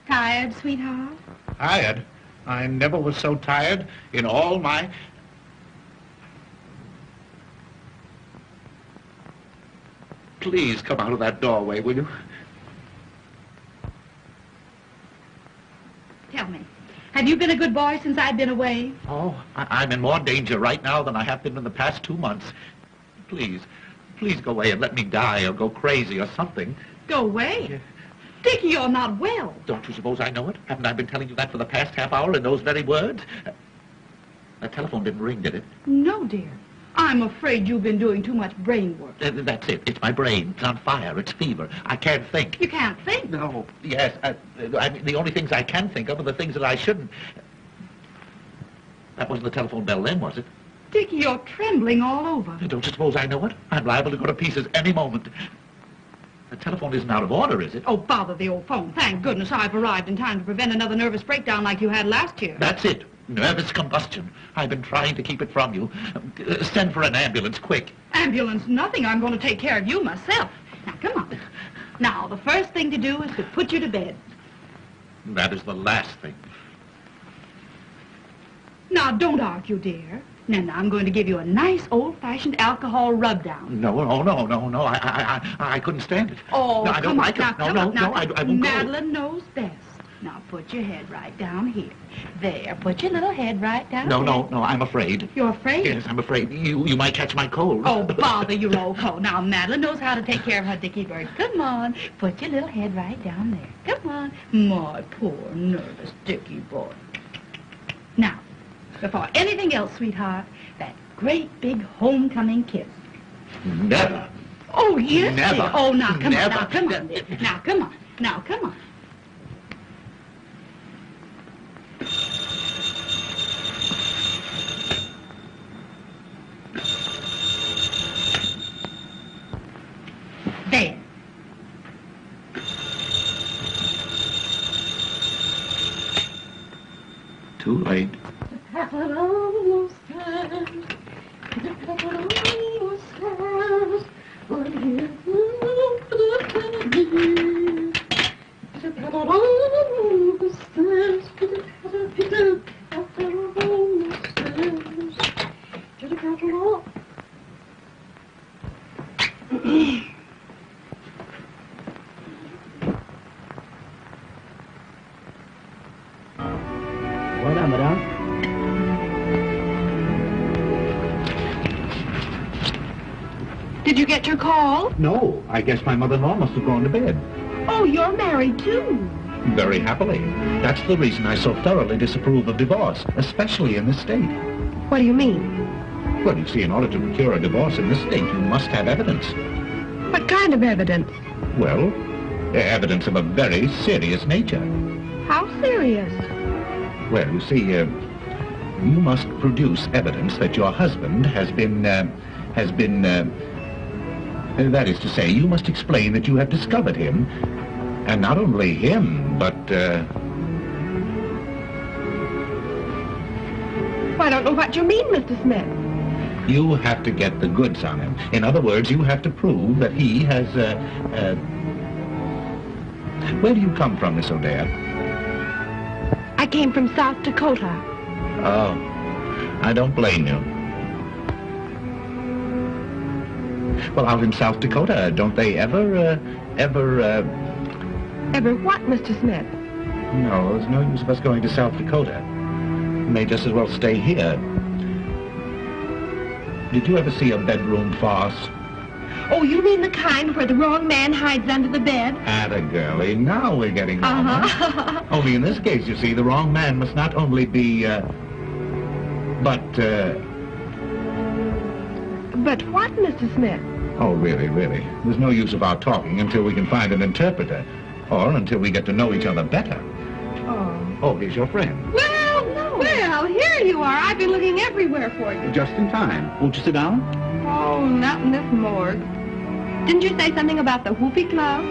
Tired, sweetheart? Tired? I never was so tired in all my... Please come out of that doorway, will you? Tell me, have you been a good boy since I've been away? Oh, I'm in more danger right now than I have been in the past 2 months. Please go away and let me die or go crazy or something. Go away. Yeah. Dickie, you're not well. Don't you suppose I know it? Haven't I been telling you that for the past half hour in those very words? That telephone didn't ring, did it? No, dear. I'm afraid you've been doing too much brain work. That's it. It's my brain. It's on fire. It's fever. I can't think. You can't think. No. Yes. I mean, the only things I can think of are the things that I shouldn't. That wasn't the telephone bell then, was it? Dickie, you're trembling all over. Don't you suppose I know it? I'm liable to go to pieces any moment. The telephone isn't out of order, is it? Oh, bother the old phone. Thank goodness I've arrived in time to prevent another nervous breakdown like you had last year. That's it. Nervous combustion. I've been trying to keep it from you. Send for an ambulance, quick. Ambulance, nothing. I'm going to take care of you myself. Now, come on. Now, the first thing to do is to put you to bed. That is the last thing. Now, don't argue, dear. Now, I'm going to give you a nice old-fashioned alcohol rub-down. No. I couldn't stand it. Oh, no, I don't like now, it. come No, on, now. I won't go. Madeline knows best. Now, put your head right down here. There, put your little head right down No, there. no, I'm afraid. You're afraid? Yes, I'm afraid. You might catch my cold. Oh, bother your old coat. Now, Madeline knows how to take care of her Dickie bird. Come on, put your little head right down there. Come on. My poor, nervous Dickie boy. Now, before anything else, sweetheart, that great big homecoming kiss. Never. Oh, yes, Never. dear. Oh, now, come Never. on, now, come on, dear. Now, come on. Now, come on. There. Too late. Voilà, madame. Did you get your call? No, I guess my mother-in-law must have gone to bed. Oh, you're married, too. Very happily. That's the reason I so thoroughly disapprove of divorce, especially in this state. What do you mean? Well, you see, in order to procure a divorce in this state, you must have evidence. What kind of evidence? Well, evidence of a very serious nature. How serious? Well, you see, you must produce evidence that your husband has been, that is to say, you must explain that you have discovered him, and not only him, but, I don't know what you mean, Mr. Smith. you have to get the goods on him. In other words, you have to prove that he has, where do you come from, Miss O'Dare? I came from South Dakota. Oh, I don't blame you. Well, out in South Dakota, don't they ever? Ever what, Mr. Smith? No, there's no use of us going to South Dakota. We may just as well stay here. Did you ever see a bedroom farce? Oh, you mean the kind where the wrong man hides under the bed? Atta girlie, now we're getting normal. Only in this case, you see, the wrong man must not only be, but what, Mr. Smith? Oh, really. There's no use of our talking until we can find an interpreter, or until we get to know each other better. Oh, here's your friend. Well, here you are. I've been looking everywhere for you. Just in time. Won't you sit down? Oh, not in this morgue. Didn't you say something about the whoopee club?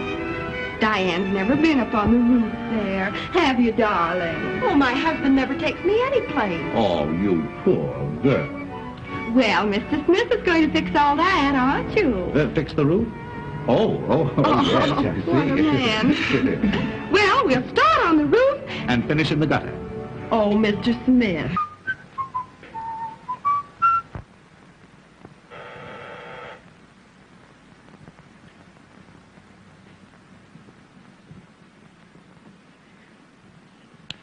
Diane's never been up on the roof there. Have you, darling? Oh, my husband never takes me any place. Oh, you poor girl. Well, Mr. Smith is going to fix all that, aren't you? Fix the roof? Oh, yes, I see. What a man. Well, we'll start on the roof. And finish in the gutter. Oh, Mr. Smith.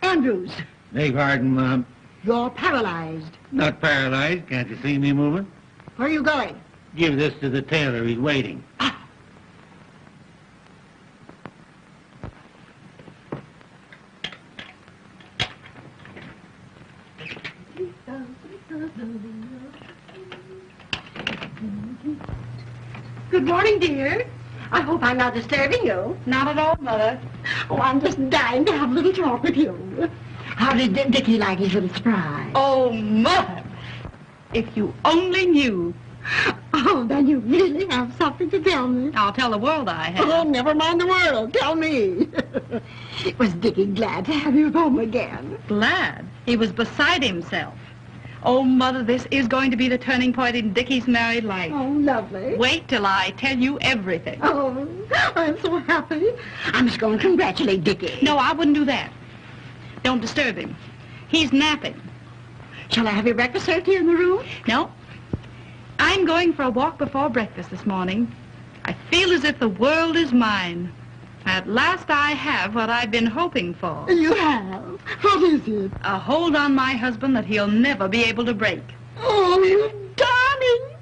Andrews, Beg pardon, Mom. you're paralyzed. Not paralyzed. Can't you see me moving? Where are you going? Give this to the tailor. He's waiting. Good morning, dear. I hope I'm not disturbing you. Not at all, Mother. Oh, I'm just dying to have a little talk with you. How did Dickie like his little surprise? Oh, Mother, if you only knew. Oh, then you really have something to tell me. I'll tell the world I have. Oh, never mind the world. Tell me. Was Dickie glad to have you home again? Glad. He was beside himself. Oh, Mother, this is going to be the turning point in Dickie's married life. Oh, lovely. Wait till I tell you everything. Oh, I'm so happy. I must go and congratulate Dickie. No, I wouldn't do that. Don't disturb him. He's napping. Shall I have your breakfast served here in the room? No. I'm going for a walk before breakfast this morning. I feel as if the world is mine. At last I have what I've been hoping for. You have? What is it? A hold on my husband that he'll never be able to break. Oh, you darling.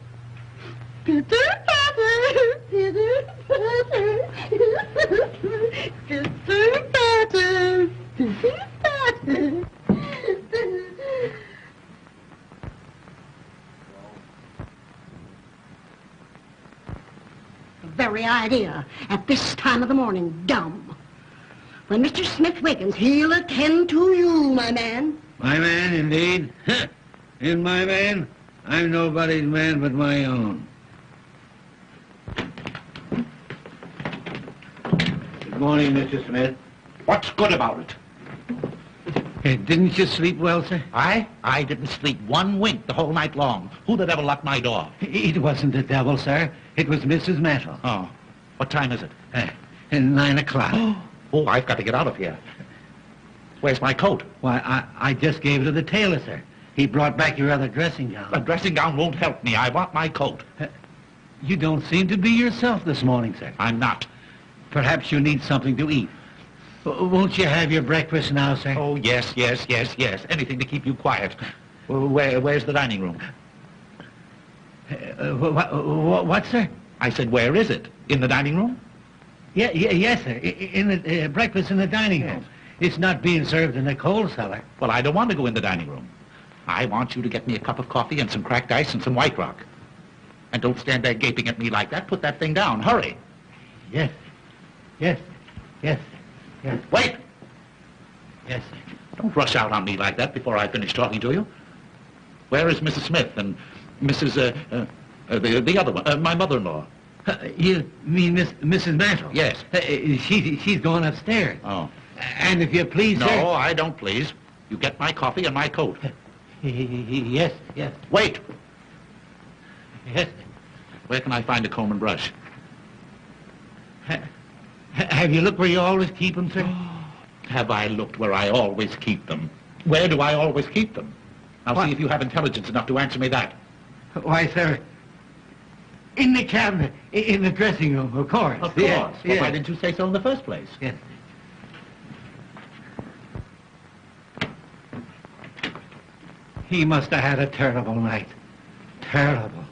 Pitter patter, pitter patter, pitter patter, pitter patter. The very idea at this time of the morning, dumb. When Mr. Smith wakens, he'll attend to you, my man. My man, indeed. In my man, I'm nobody's man but my own. Good morning, Mr. Smith. What's good about it? Didn't you sleep well, sir? I didn't sleep one wink the whole night long. Who the devil locked my door? It wasn't the devil, sir. It was Mrs. Metal. Oh, what time is it? 9 o'clock. Oh, I've got to get out of here. Where's my coat? Why, I just gave it to the tailor, sir. He brought back your other dressing gown. A dressing gown won't help me. I want my coat. You don't seem to be yourself this morning, sir. I'm not. Perhaps you need something to eat. Won't you have your breakfast now, sir? Oh, yes. Anything to keep you quiet. Where's the dining room? What, sir? I said, where is it? In the dining room? Yes, sir. In the breakfast in the dining room. It's not being served in the coal cellar. Well, I don't want to go in the dining room. I want you to get me a cup of coffee and some cracked ice and some White Rock. And don't stand there gaping at me like that. Put that thing down. Hurry. Yes. Wait! Yes, sir. Don't rush out on me like that before I finish talking to you. Where is Mrs. Smith and Mrs. The other one, my mother-in-law? You mean Mrs. Mantle? Yes. She's going upstairs. Oh. And if you please, No, sir... I don't please. You get my coffee and my coat. Yes. Wait! Yes. Where can I find a comb and brush? Have you looked where you always keep them, sir? Have I looked where I always keep them? Where do I always keep them? Now What? see if you have intelligence enough to answer me that. Why, sir, in the cabinet, in the dressing room, of course. Of course. Yes, Well, yes. why didn't you say so in the first place? Yes. He must have had a terrible night. Terrible.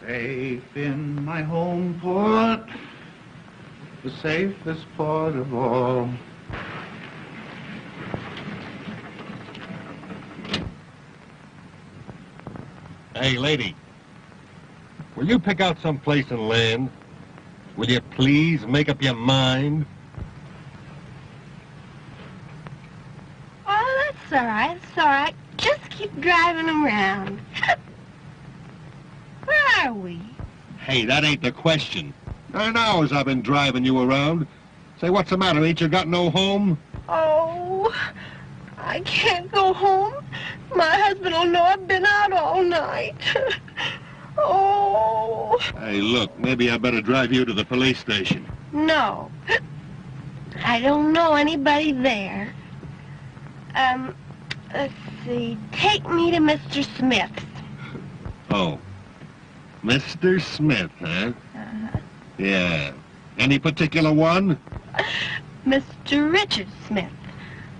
Safe in my home port, the safest port of all. Hey, lady, will you pick out some place and land? Will you please make up your mind? Oh, that's all right. It's all right. Just keep driving around. Where are we? Hey, that ain't the question. 9 hours I've been driving you around. Say, what's the matter? Ain't you got no home? Oh, I can't go home. My husband will know I've been out all night. Oh. Hey, look, maybe I better drive you to the police station. No. I don't know anybody there. Let's see. Take me to Mr. Smith's. Oh. Mr. Smith, huh? Uh-huh. Yeah. Any particular one? Mr. Richard Smith,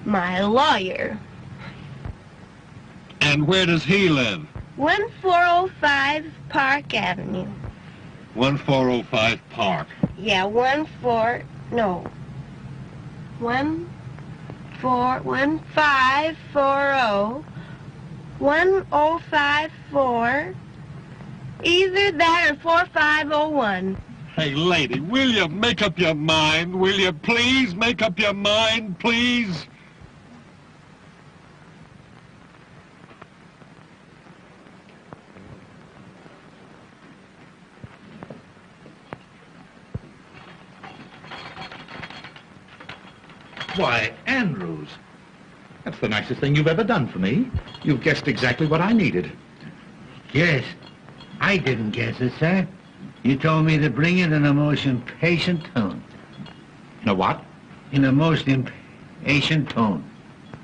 my lawyer. And where does he live? 1405 Park Avenue. 1405 Park. Yeah, 1540. 1054. Either that or 4501. Hey, lady, will you make up your mind? Will you please make up your mind, please? Why, Andrews, that's the nicest thing you've ever done for me. You've guessed exactly what I needed. Yes. I didn't guess it, sir. You told me to bring it in a most impatient tone. In a what? In a most impatient tone.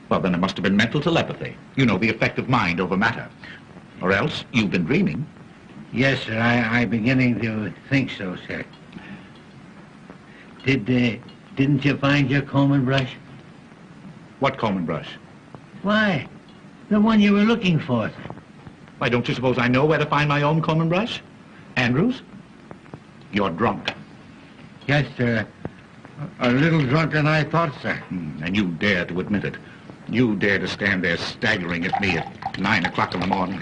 Well, then it must have been mental telepathy. You know, the effect of mind over matter. Or else you've been dreaming. Yes, sir. I'm beginning to think so, sir. Didn't you find your comb and brush? What comb and brush? Why, the one you were looking for, sir. Why, don't you suppose I know where to find my own comb and brush? Andrews, you're drunk. Yes, sir. A little drunker than I thought, sir. And you dare to admit it. You dare to stand there staggering at me at 9 o'clock in the morning.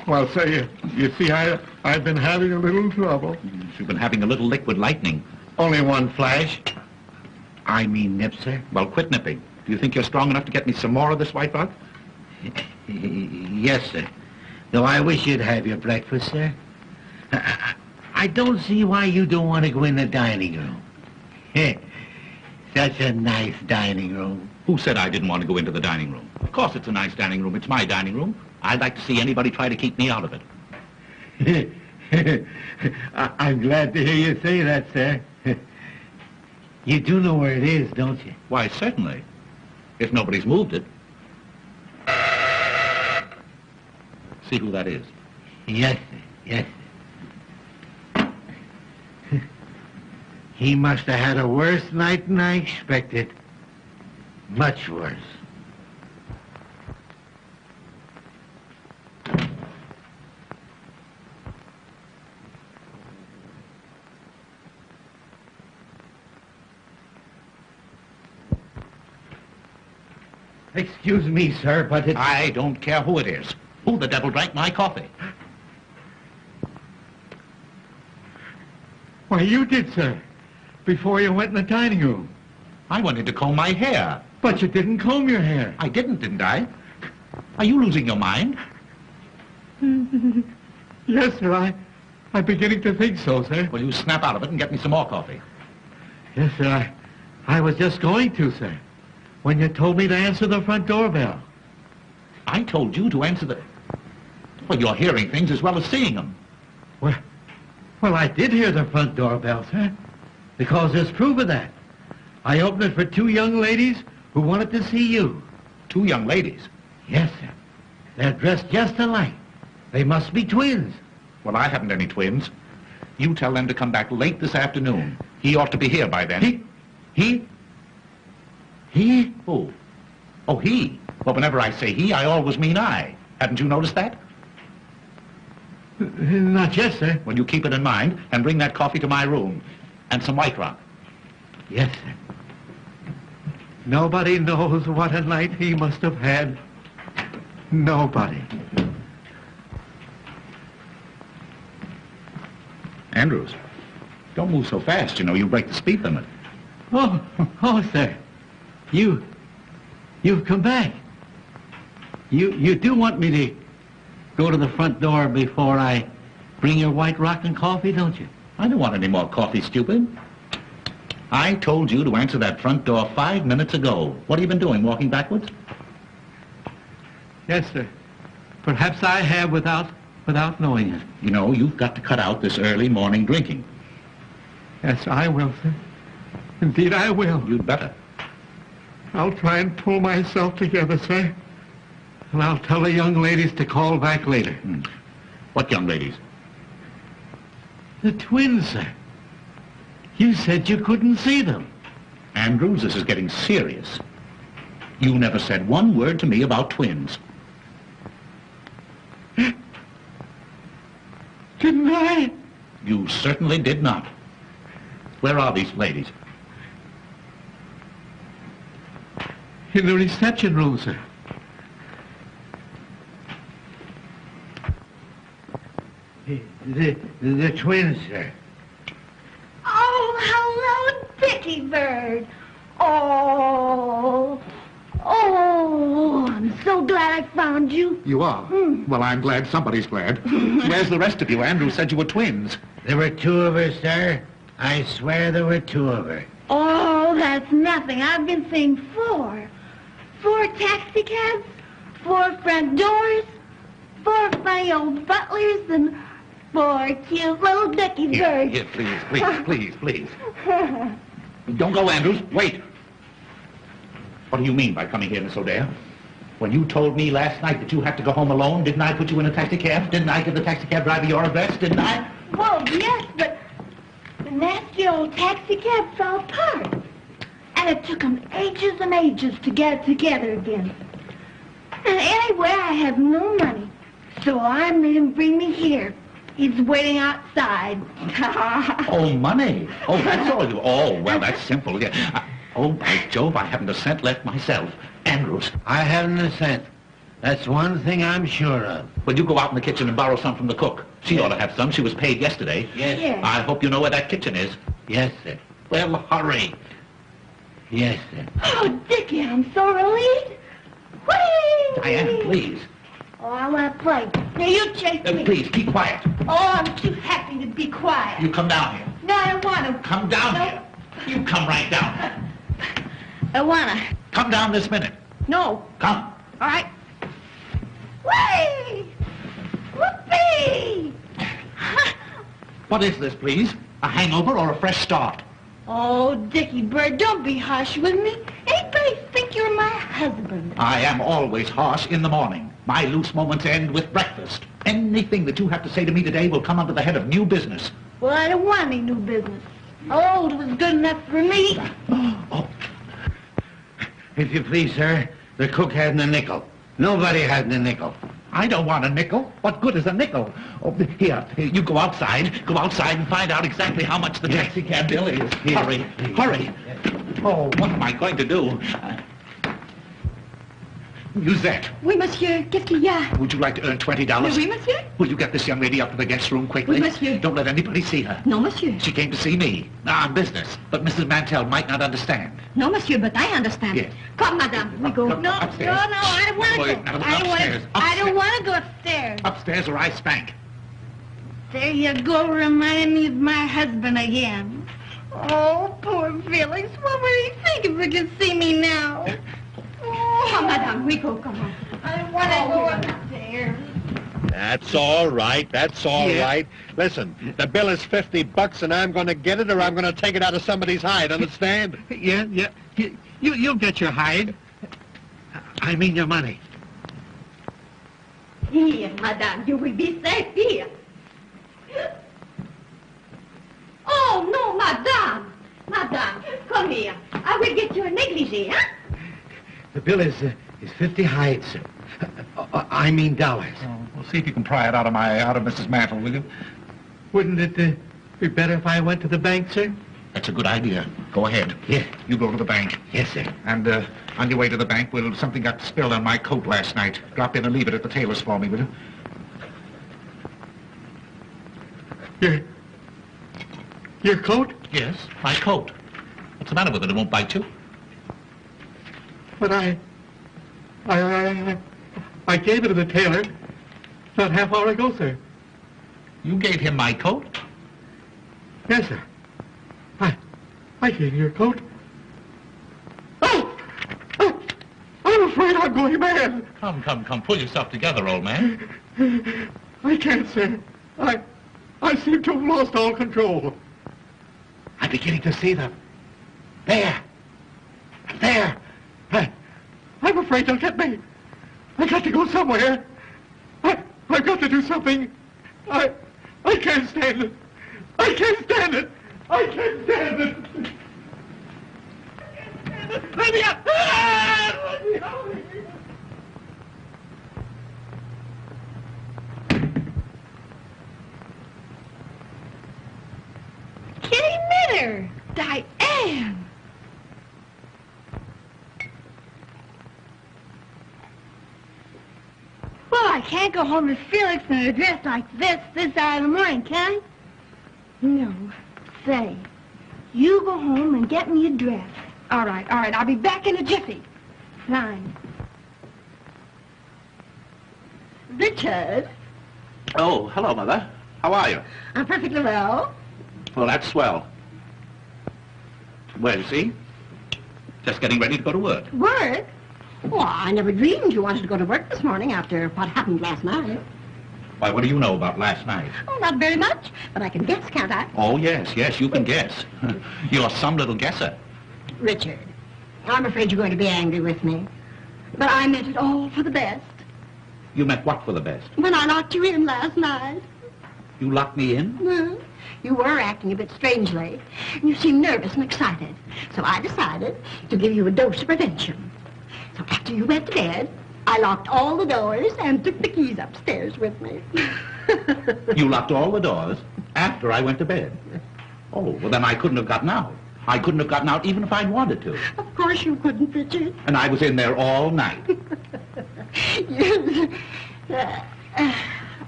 Well, sir, you see, I've been having a little trouble. You've been having a little liquid lightning. Only one flash. I mean nip, sir. Well, quit nipping. Do you think you're strong enough to get me some more of this white rock? Yes, sir. Though I wish you'd have your breakfast, sir. I don't see why you don't want to go in the dining room. Such a nice dining room. Who said I didn't want to go into the dining room? Of course it's a nice dining room. It's my dining room. I'd like to see anybody try to keep me out of it. I'm glad to hear you say that, sir. You do know where it is, don't you? Why, certainly. If nobody's moved it. See who that is. Yes, sir. Yes, sir. He must have had a worse night than I expected. Much worse. Excuse me, sir, but it's... I don't care who it is. Who the devil drank my coffee? Why, you did, sir. Before you went in the dining room. I wanted to comb my hair. But you didn't comb your hair. I didn't I? Are you losing your mind? Yes, sir, I'm beginning to think so, sir. Well, you snap out of it and get me some more coffee. Yes, sir, I was just going to, sir, when you told me to answer the front doorbell. I told you to answer the... Well, you're hearing things as well as seeing them. Well, I did hear the front doorbell, sir, because there's proof of that. I opened it for two young ladies who wanted to see you. Two young ladies? Yes, sir. They're dressed just alike. They must be twins. Well, I haven't any twins. You tell them to come back late this afternoon. He ought to be here by then. He? Who? Oh, he. Well, whenever I say he, I always mean I. Haven't you noticed that? Not yet, sir. Well, you keep it in mind and bring that coffee to my room. And some White Rock. Yes, sir. Nobody knows what a night he must have had. Nobody. Andrews, don't move so fast. You know, you'll break the speed limit. Oh, sir. You've come back. You do want me to go to the front door before I bring your White Rock and coffee, don't you? I don't want any more coffee, stupid. I told you to answer that front door 5 minutes ago. What have you been doing, walking backwards? Yes, sir. Perhaps I have without knowing it. You know, you've got to cut out this early morning drinking. Yes, I will, sir. Indeed, I will. You'd better. I'll try and pull myself together, sir. And I'll tell the young ladies to call back later. What young ladies? The twins, sir. You said you couldn't see them. Andrews, this is getting serious. You never said one word to me about twins. Didn't I? You certainly did not. Where are these ladies? In the reception room, sir. The twins, sir. Oh, hello, Dickie Bird. Oh, I'm so glad I found you. You are? Well, I'm glad somebody's glad. Where's the rest of you? Andrew said you were twins. There were two of her, sir. I swear there were two of her. Oh, that's nothing. I've been seeing four. 4 taxi cabs, 4 front doors, 4 funny old butlers, and 4 cute little Dickie Birds. Here, please. Don't go, Andrews. Wait. What do you mean by coming here, Miss O'Dea? When you told me last night that you had to go home alone, didn't I put you in a taxi cab? Didn't I give the taxi cab driver your address? Didn't I? Well, yes, but the nasty old taxi cab fell apart. And it took them ages and ages to get it together again. And anyway, I have no money. So I made him bring me here. He's waiting outside. Oh, money. Oh, that's all you... Oh, well, that's simple. Yeah. Oh, by Jove, I haven't a cent left myself. Andrews. I haven't a cent. That's one thing I'm sure of. Well, you go out in the kitchen and borrow some from the cook. She ought to have some. She was paid yesterday. Yes. Yes. I hope you know where that kitchen is. Yes, sir. Well, hurry. Yes, sir. Oh, Dickie, I'm so relieved. Whee! Diane, please. Oh, I want to play. Now, you chase me. Please, keep quiet. Oh, I'm too happy to be quiet. You come down here. No, I don't want to. Come down No. here. You come right down. I want to. Come down this minute. No. Come. All right. Whee! Whoopee! What is this, please? A hangover or a fresh start? Oh, Dickie Bird, don't be harsh with me. Anybody think you're my husband? I am always harsh in the morning. My loose moments end with breakfast. Anything that you have to say to me today will come under the head of new business. Well, I don't want any new business. Old was good enough for me. Oh, If you please, sir, the cook hadn't a nickel. Nobody hadn't a nickel. I don't want a nickel. What good is a nickel? Oh, here, you go outside and find out exactly how much the taxi cab bill is. Here. Hurry. Oh, what am I going to do? Musette, Oui, monsieur. Qu'est-ce qu'il y a? would you like to earn $20? Oui, monsieur. Will you get this young lady up to the guest room quickly? Oui, monsieur. Don't let anybody see her. Non, monsieur. She came to see me. On business. But Mrs. Mantell might not understand. No, monsieur, but I understand. Yes. Come, madame. We go. Come No, upstairs. no, I don't want to Boy, go. now, I don't want upstairs, to. I don't want to go upstairs. Upstairs or I spank. There you go, reminding me of my husband again. Oh, poor Felix. What would he think if he could see me now? Oh, Come, madame. We go. Come on. I don't want to go upstairs. That's all right. That's all right. Listen, the bill is $50 and I'm going to get it or I'm going to take it out of somebody's hide, understand? Yeah. You'll get your hide. I mean your money. Here, madame. You will be safe here. Oh, no, madame. Madame, come here. I will get you a negligee, huh? The bill is 50 hides, sir. I mean dollars. Oh, well, see if you can pry it out of Mrs. Mantle, will you? Wouldn't it be better if I went to the bank, sir? That's a good idea. Go ahead. Yeah. You go to the bank. Yes, sir. And on your way to the bank, something got spilled on my coat last night. Drop in and leave it at the tailor's for me, will you? Your coat? Yes, my coat. What's the matter with it? It won't bite you? But I gave it to the tailor not half hour ago, sir. You gave him my coat? Yes, sir. I gave you your coat. Oh! I'm afraid I'm going mad. Come. Pull yourself together, old man. I can't, sir. I seem to have lost all control. I'm beginning to see them. There. I'm afraid they'll get me. I got to go somewhere. I've got to do something. I can't stand it. I can't stand it. I can't stand it. Let me out! Let me out! Kitty Mitter! Diane! Well, I can't go home to Felix in a dress like this hour of the morning, can I? No. Say, you go home and get me a dress. All right. I'll be back in a jiffy. Fine. Richard, Oh, hello, Mother. How are you? I'm perfectly well. Well, that's swell. Well, you see, just getting ready to go to work. Work? Well, I never dreamed you wanted to go to work this morning after what happened last night. Why, what do you know about last night? Oh, not very much, but I can guess, can't I? Oh, yes, you can guess. You're some little guesser. Richard, I'm afraid you're going to be angry with me. But I meant it all for the best. You meant what for the best? When I locked you in last night. You locked me in? Well, you were acting a bit strangely. You seemed nervous and excited. So I decided to give you a dose of prevention. So after you went to bed, I locked all the doors and took the keys upstairs with me. You locked all the doors after I went to bed? Oh, well, then I couldn't have gotten out. I couldn't have gotten out even if I'd wanted to. Of course you couldn't, Richard. And I was in there all night.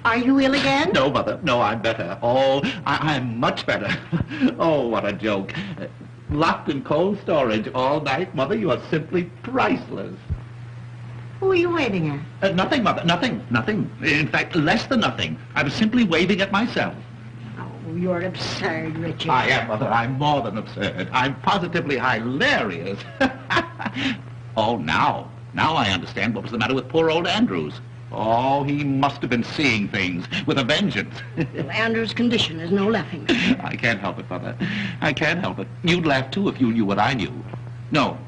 Are you ill again? No, Mother. No, I'm better. Oh, I'm much better. Oh, what a joke. Locked in cold storage all night, Mother. You are simply priceless. Who are you waving at? Nothing, Mother. Nothing. In fact, less than nothing. I was simply waving at myself. Oh, you're absurd, Richard. I am, Mother. I'm more than absurd. I'm positively hilarious. Oh, now I understand what was the matter with poor old Andrews. Oh, he must have been seeing things with a vengeance. Well, Andrew's condition is no laughing. I can't help it, Mother. I can't help it. You'd laugh, too, if you knew what I knew. No,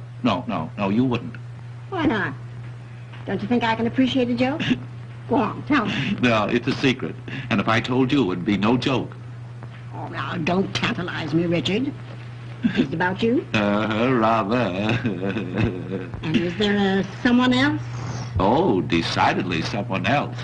you wouldn't. Why not? Don't you think I can appreciate a joke? Go on, tell me. No, it's a secret. And if I told you, it'd be no joke. Oh, now, don't tantalize me, Richard. Is it about you? Rather. And is there someone else? Oh, decidedly someone else.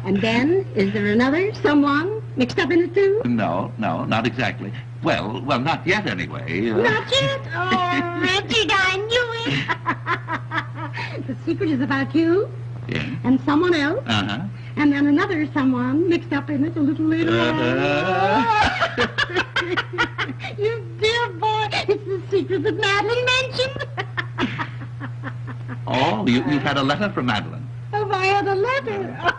And then, is there another someone mixed up in it, too? No, not exactly. Well, not yet, anyway. Not yet? Oh, Richard, I knew it. The secret is about you. Yeah. And someone else. Uh-huh. And then another someone mixed up in it a little later on. You dear boy, it's the secret that Madeline mentioned. Oh, you've had a letter from Madeline. Have I had a letter?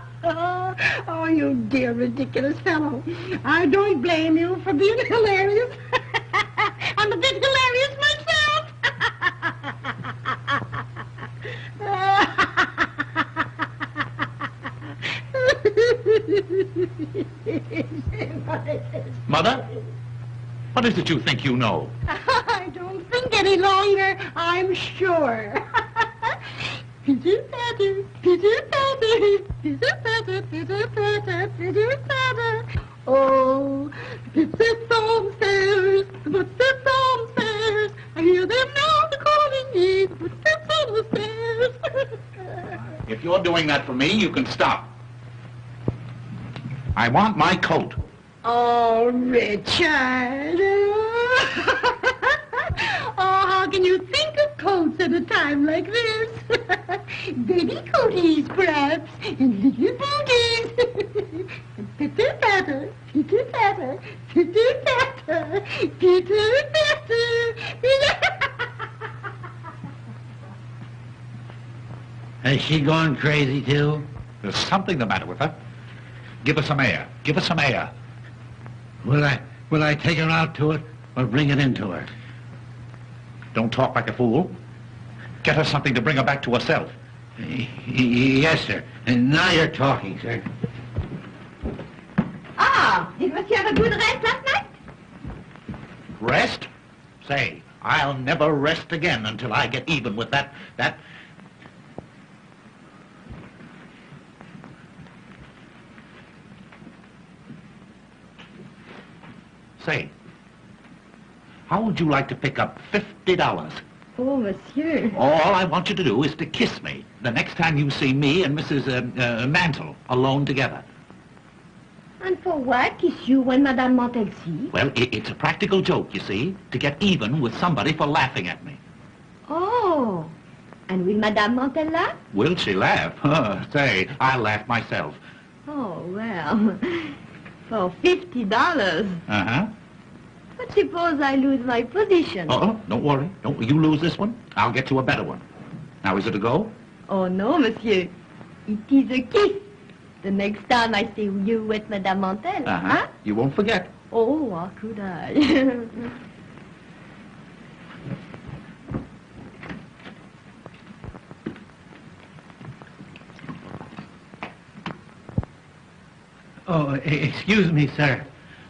Oh, you dear ridiculous fellow. I don't blame you for being hilarious. I'm a bit hilarious myself. Mother? What is it you think you know? I don't think any longer, I'm sure. Pitter patter, pitter patter, pitter patter, pitter patter, pitter patter. Oh, footsteps on stairs, the footsteps on stairs. I hear them now, they're calling me, the footsteps on the stairs. If you're doing that for me, you can stop. I want my coat. Oh, Richard. Oh, how can you think of coats at a time like this? Baby coaties, perhaps, and little booties. Pitter patter, pitter patter, pitter patter, pitter patter. Has she gone crazy, too? There's something the matter with her. Give her some air. Give her some air. Will I take her out to it or bring it into her? Don't talk like a fool. Get her something to bring her back to herself. Yes, sir. And now you're talking, sir. Ah, did you have a good rest last night? Rest? Say, I'll never rest again until I get even with that... Say, How would you like to pick up $50? Oh, monsieur. All I want you to do is to kiss me the next time you see me and Mrs. Mantle alone together. And for what? Kiss you when Madame Mantel sees? Well, it's a practical joke, you see, to get even with somebody for laughing at me. Oh. And will Madame Mantel laugh? Will she laugh? Say, I'll laugh myself. Oh, well. For $50. Uh-huh. But suppose I lose my position. Oh, don't worry. Don't you lose this one. I'll get you a better one. Now, is it a go? Oh, no, monsieur. It is a kiss. The next time I see you with Madame Mantel. Uh-huh. Huh? You won't forget. Oh, how could I? Oh, excuse me, sir,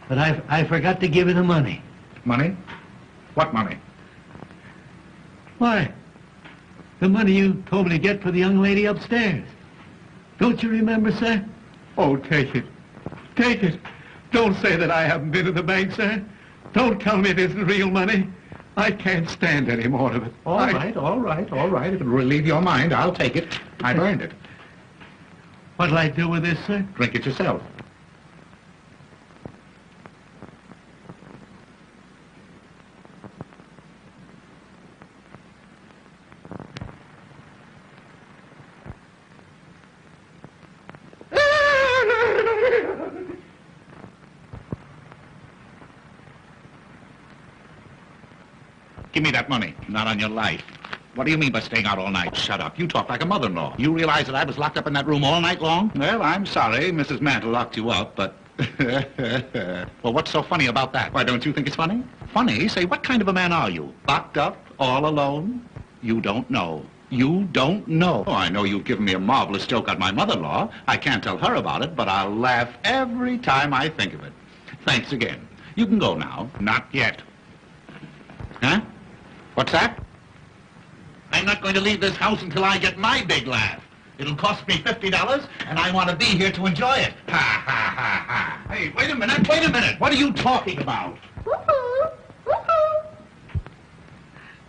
but I forgot to give you the money. Money? What money? Why? The money you told me to get for the young lady upstairs. Don't you remember, sir? Oh, take it. Take it. Don't say that I haven't been to the bank, sir. Don't tell me it isn't real money. I can't stand any more of it. All right. If it'll relieve your mind, I'll take it. I've earned it. What'll I do with this, sir? Drink it yourself. Give me that money. Not on your life. What do you mean by staying out all night? Shut up. You talk like a mother-in-law. You realize that I was locked up in that room all night long? Well, I'm sorry. Mrs. Mantle locked you up, but... Well, what's so funny about that? Why, don't you think it's funny? Funny? Say, what kind of a man are you? Locked up? All alone? You don't know. You don't know. Oh, I know you've given me a marvelous joke on my mother-in-law. I can't tell her about it, but I'll laugh every time I think of it. Thanks again. You can go now. Not yet. Huh? What's that? I'm not going to leave this house until I get my big laugh. It'll cost me $50, and I want to be here to enjoy it. Ha, ha, ha, ha. Hey, wait a minute. What are you talking about? Woohoo! Woohoo!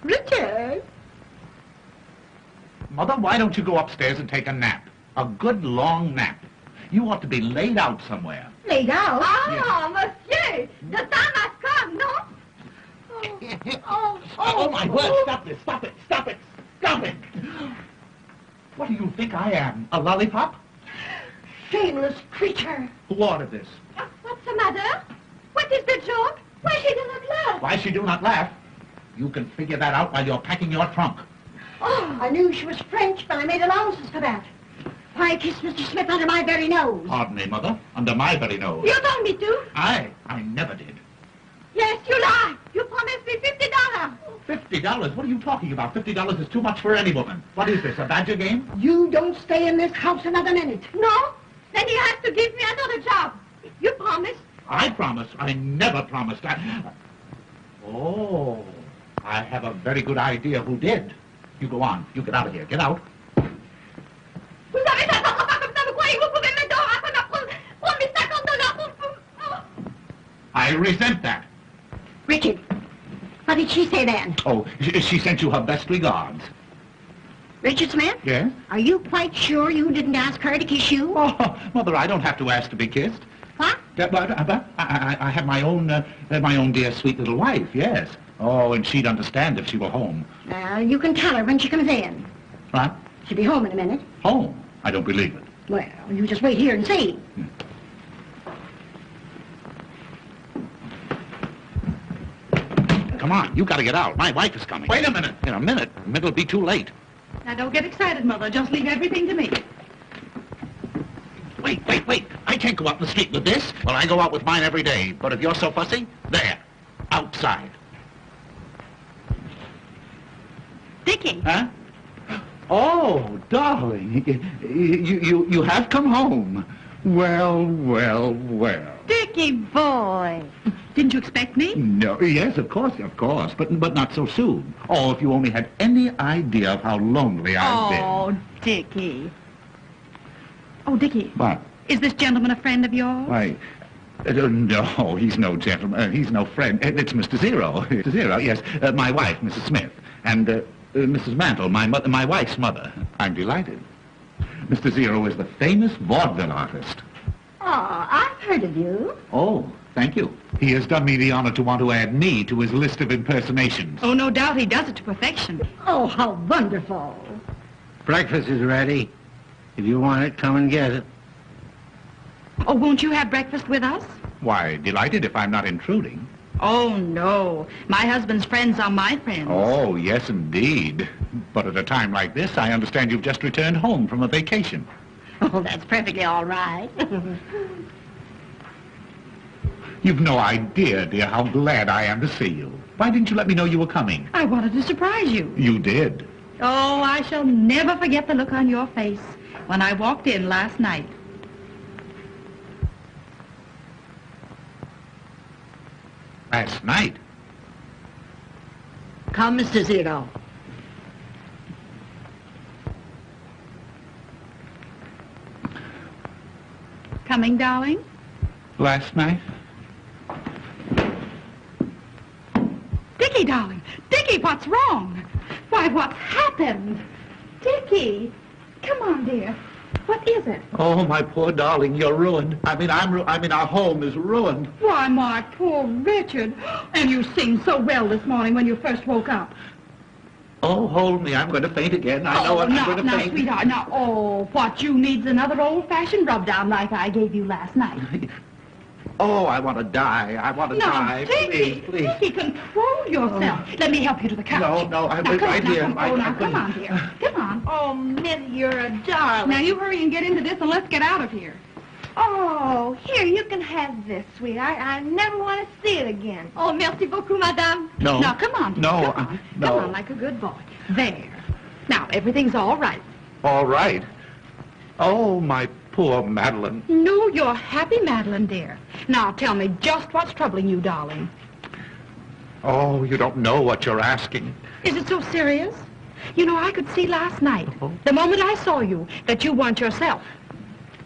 Richard! Mother, why don't you go upstairs and take a nap? A good long nap. You ought to be laid out somewhere. Laid out? Yes. Monsieur! The time has come, no? Oh, my word, stop it. What do you think I am, a lollipop? Shameless creature! Who ordered this? What's the matter? What is the joke? Why she do not laugh? Why she do not laugh? You can figure that out while you're packing your trunk. Oh, I knew she was French, but I made allowances for that. Why kiss Mr. Smith under my very nose? Pardon me, Mother, under my very nose. You told me to. I never did. Yes, you lie. You promised me $50. $50? What are you talking about? $50 is too much for any woman. What is this, a badger game? You don't stay in this house another minute. No? Then you have to give me another job. You promised. I promised. I never promised. Oh, I have a very good idea who did. You go on. You get out of here. Get out. Vous avez ça pas comme ça, vous croyez que vous pouvez me donner après ma promis $50 pour... I resent that. Richard, what did she say then? Oh, she sent you her best regards. Richard Smith? Yes? Are you quite sure you didn't ask her to kiss you? Oh, Mother, I don't have to ask to be kissed. What? I have my own dear sweet little wife, yes. Oh, and she'd understand if she were home. You can tell her when she comes in. What? She'll be home in a minute. Home? I don't believe it. Well, you just wait here and see. Come on, you gotta get out. My wife is coming. Wait a minute. In a minute. It'll be too late. Now, don't get excited, Mother. Just leave everything to me. Wait. I can't go out in the street with this. Well, I go out with mine every day. But if you're so fussy, there. Outside. Dickie. Huh? Oh, darling. You have come home. Well. Dickie boy. Didn't you expect me? No, yes, of course, but not so soon. Oh, if you only had any idea of how lonely I've been. Oh, Dickie. Oh, Dickie. What? Is this gentleman a friend of yours? Why, No, he's no gentleman. He's no friend. It's Mr. Zero. Mr. Zero, yes. My wife, Mrs. Smith. And Mrs. Mantle, my wife's mother. I'm delighted. Mr. Zero is the famous vaudeville artist. Oh, I've heard of you. Oh, thank you. He has done me the honor to want to add me to his list of impersonations. Oh, no doubt he does it to perfection. Oh, how wonderful. Breakfast is ready. If you want it, come and get it. Oh, won't you have breakfast with us? Why, delighted if I'm not intruding. Oh, no. My husband's friends are my friends. Oh, yes, indeed. But at a time like this, I understand you've just returned home from a vacation. Oh, that's perfectly all right. You've no idea, dear, how glad I am to see you. Why didn't you let me know you were coming? I wanted to surprise you. You did. Oh, I shall never forget the look on your face when I walked in last night. Last night? Come, Mr. Zero. Coming, darling? Last night? Dickie, darling. Dickie, what's wrong? Why, what's happened? Dickie, come on, dear. What is it? Oh, my poor darling, you're ruined. I mean, our home is ruined. Why, my poor Richard. And you seemed so well this morning when you first woke up. Oh, hold me. I'm going to faint again. I know it. I'm going to now, faint. sweetheart, now, oh, what you need's another old-fashioned rub-down like I gave you last night. Oh, I want to die. I want to die. Dickie, Please. Dickie, control yourself. Let me help you to the couch. No, I now, will, come my on, dear. now, come on, dear. Come on. Oh, Mitty, you're a darling. Now, you hurry and get into this and let's get out of here. Oh, here, you can have this, sweet. I never want to see it again. Oh, merci beaucoup, madame. No. Now, come on, dear. No, Come on. no. Come on, like a good boy. There. Now, everything's all right. All right. Oh, my poor Madeline. No, you're happy, Madeline, dear. Now, tell me just what's troubling you, darling. Oh, you don't know what you're asking. Is it so serious? You know, I could see last night, the moment I saw you, that you weren't yourself.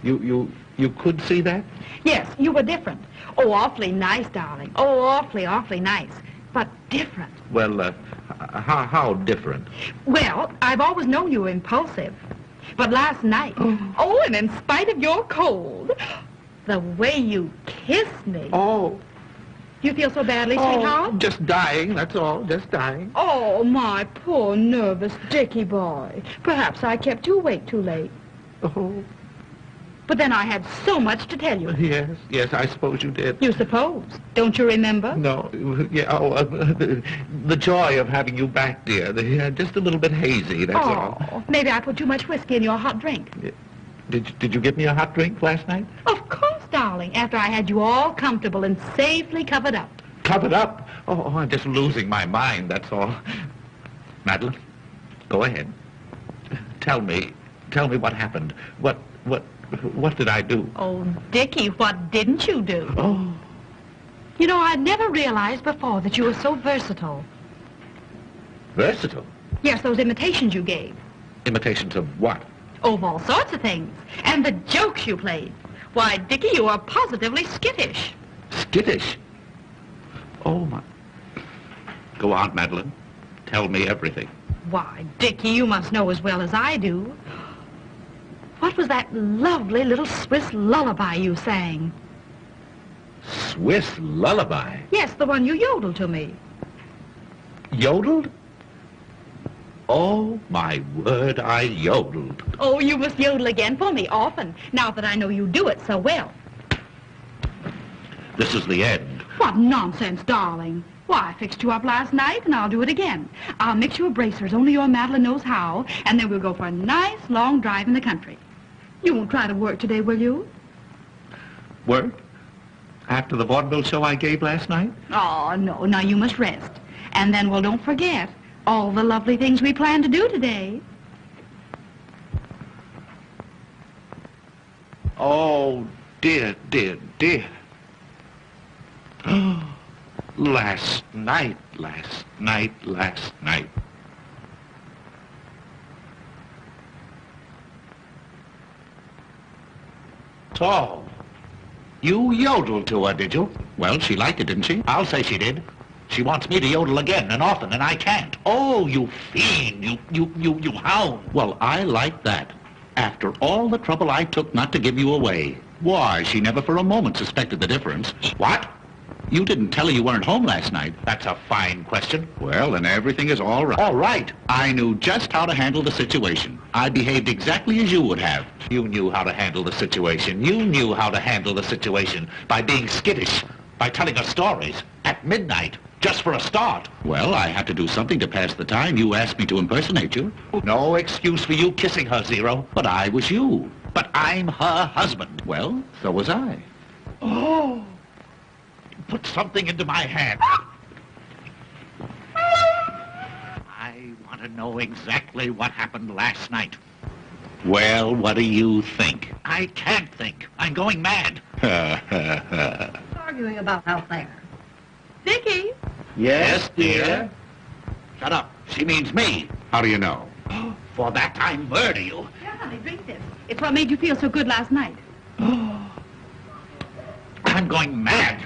You could see that? Yes, you were different. Oh, awfully nice, darling. Oh, awfully nice. But different. Well, how different? Well, I've always known you were impulsive. But last night, oh, and in spite of your cold, the way you kissed me. Oh. You feel so badly, sweetheart? Just dying, that's all, just dying. Oh, my poor nervous Dickie boy. Perhaps I kept you awake too late. Oh. But then I had so much to tell you. Yes, I suppose you did. You suppose. Don't you remember? No, the joy of having you back, dear. Just a little bit hazy, that's all. Maybe I put too much whiskey in your hot drink. Did you give me a hot drink last night? Of course, darling, after I had you all comfortable and safely covered up. Covered up? Oh, I'm just losing my mind, that's all. Madeline, go ahead. Tell me what happened. What did I do? Oh, Dickie, what didn't you do? Oh. You know, I'd never realized before that you were so versatile. Versatile? Yes, those imitations you gave. Imitations of what? Oh, of all sorts of things. And the jokes you played. Why, Dickie, you are positively skittish. Skittish? Oh, my... Go on, Madeline. Tell me everything. Why, Dickie, you must know as well as I do. What was that lovely little Swiss lullaby you sang? Swiss lullaby? Yes, the one you yodeled to me. Yodeled? Oh, my word, I yodeled. Oh, you must yodel again for me often, now that I know you do it so well. This is the end. What nonsense, darling. Why, I fixed you up last night, and I'll do it again. I'll mix you a bracers, only your Madeline knows how, and then we'll go for a nice long drive in the country. You won't try to work today, will you? Work? After the vaudeville show I gave last night? Oh, no. Now you must rest. And then, well, don't forget all the lovely things we plan to do today. Oh, dear. Last night. Tall. You yodeled to her, did you? Well, she liked it, didn't she? I'll say she did. She wants me to yodel again and often, and I can't. Oh, you fiend, you hound. Well, I like that. After all the trouble I took not to give you away. Why, she never for a moment suspected the difference. What? You didn't tell her you weren't home last night. That's a fine question. Well, then everything is all right. All right. I knew just how to handle the situation. I behaved exactly as you would have. You knew how to handle the situation. You knew how to handle the situation by being skittish, by telling her stories at midnight, just for a start. Well, I had to do something to pass the time. You asked me to impersonate you. No excuse for you kissing her, Zero. But I was you. But I'm her husband. Well, so was I. Oh. Put something into my hand. I want to know exactly what happened last night. Well, what do you think? I can't think. I'm going mad. Arguing about out there. Dickie? Yes, dear? Shut up. She means me. How do you know? For that I murder you. Here, honey, drink this. It's what made you feel so good last night. I'm going mad.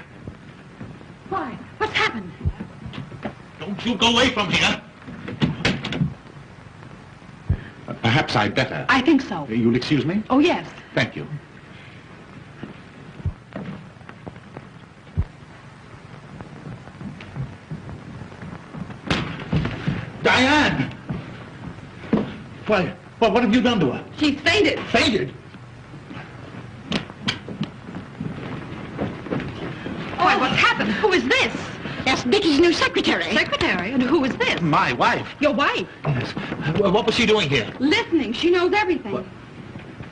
Why? What's happened? Don't you go away from here. Perhaps I'd better. I think so. You'll excuse me? Oh, yes. Thank you. Diane! Why, what have you done to her? She's fainted. Fainted? Why, what's happened? Who is this? That's Dickie's new secretary. Secretary? And who is this? My wife. Your wife. Yes. What was she doing here? Listening. She knows everything. What?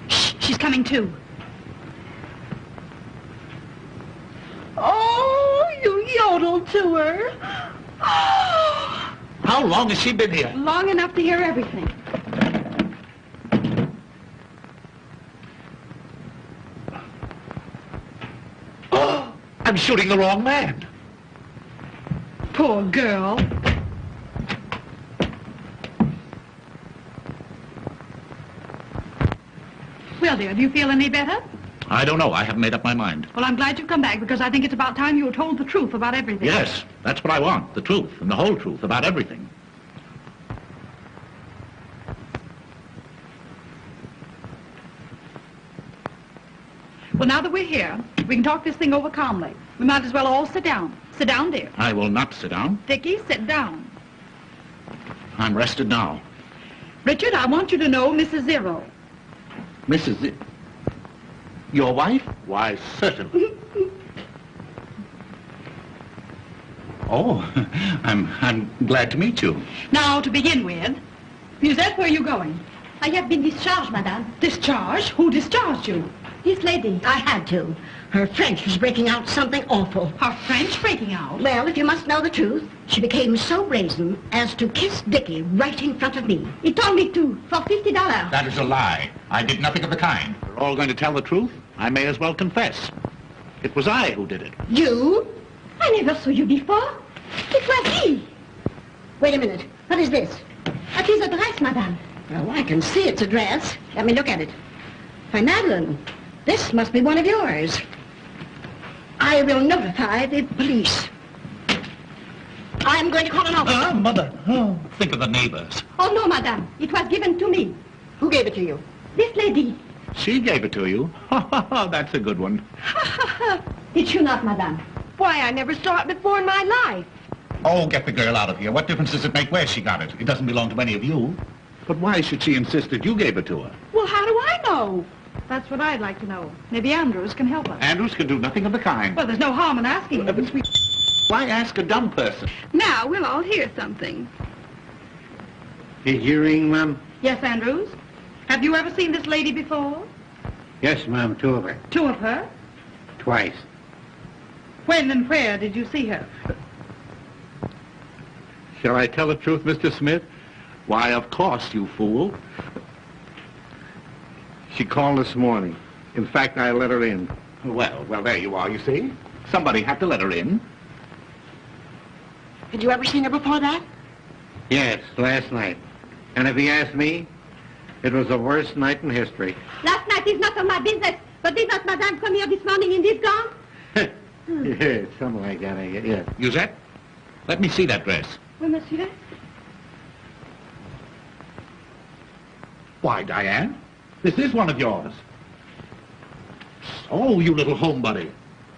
Shh, she's coming too. Oh, you yodeled to her. Oh, How long has she been here? long enough to hear everything. Oh, I'm shooting the wrong man. Poor girl. Well, dear, do you feel any better? I don't know. I haven't made up my mind. Well, I'm glad you've come back because I think it's about time you were told the truth about everything. Yes, that's what I want. The truth and the whole truth about everything. Well, now that we're here, we can talk this thing over calmly. We might as well all sit down. Sit down, dear. I will not sit down. Dickie, sit down. I'm rested now. Richard, I want you to know Mrs. Zero. Mrs. Your wife? Why, certainly. Oh, I'm glad to meet you. Now, to begin with, Musette, where are you going? I have been discharged, madame. Discharged? Who discharged you? This lady. I had to. Her French was breaking out something awful. Her French breaking out? Well, if you must know the truth, she became so brazen as to kiss Dickie right in front of me. He told me to, for $50. That is a lie. I did nothing of the kind. You're all going to tell the truth? I may as well confess. It was I who did it. You? I never saw you before. It was he. Wait a minute. What is this? At his address, madame. Oh, I can see its address. Let me look at it. Why, Madeline, this must be one of yours. I will notify the police. I'm going to call an officer. Mother. Oh, think of the neighbors. Oh, no, madame. It was given to me. Who gave it to you? This lady. She gave it to you. That's a good one. Did you not, madame? Why, I never saw it before in my life. Oh, get the girl out of here. What difference does it make where she got it? It doesn't belong to any of you. But why should she insist that you gave it to her? Well, how do I know? That's what I'd like to know. Maybe Andrews can help us. Andrews can do nothing of the kind. Well, there's no harm in asking him. Why ask a dumb person? Now, we'll all hear something. A hearing, ma'am? Yes, Andrews? Have you ever seen this lady before? Yes, ma'am, two of her. Two of her? Twice. When and where did you see her? Shall I tell the truth, Mr. Smith? Why, of course, you fool. She called this morning. In fact, I let her in. Well, there you are, you see. Somebody had to let her in. Had you ever seen her before that? Yes, last night. And if he asked me, It was the worst night in history. Last night is not on my business, but did not Madame come here this morning in this gown? Yeah, something like that, I guess. Yeah. Musette, let me see that dress. Oui, monsieur. Why, Diane, this is one of yours. Oh, you little homebody.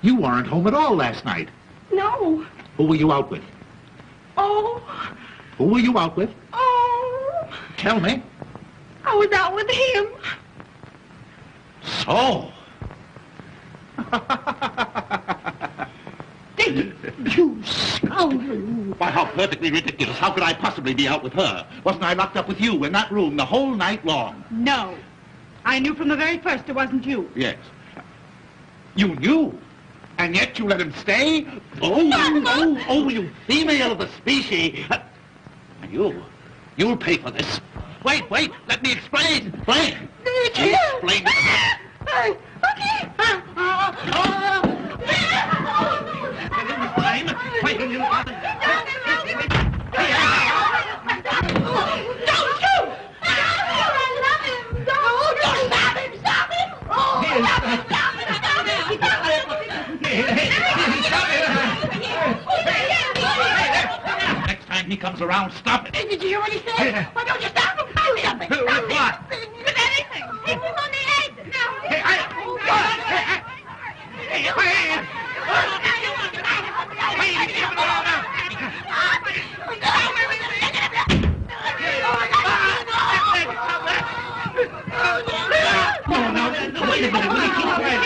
You weren't home at all last night. No. Who were you out with? Oh. Who were you out with? Oh. Tell me. I was out with him. So. You scoundrel! Why, how perfectly ridiculous. How could I possibly be out with her? Wasn't I locked up with you in that room the whole night long? No. I knew from the very first it wasn't you. Yes. You knew? And yet you let him stay? Oh, you female of the species. You'll pay for this. Wait, let me explain. Wait. Explain. Next time he comes around, stop it. Did you hear what he said? Why don't you stop him? Do something. What? With anything. Hit him on the head. No, wait a minute. Will you keep quiet?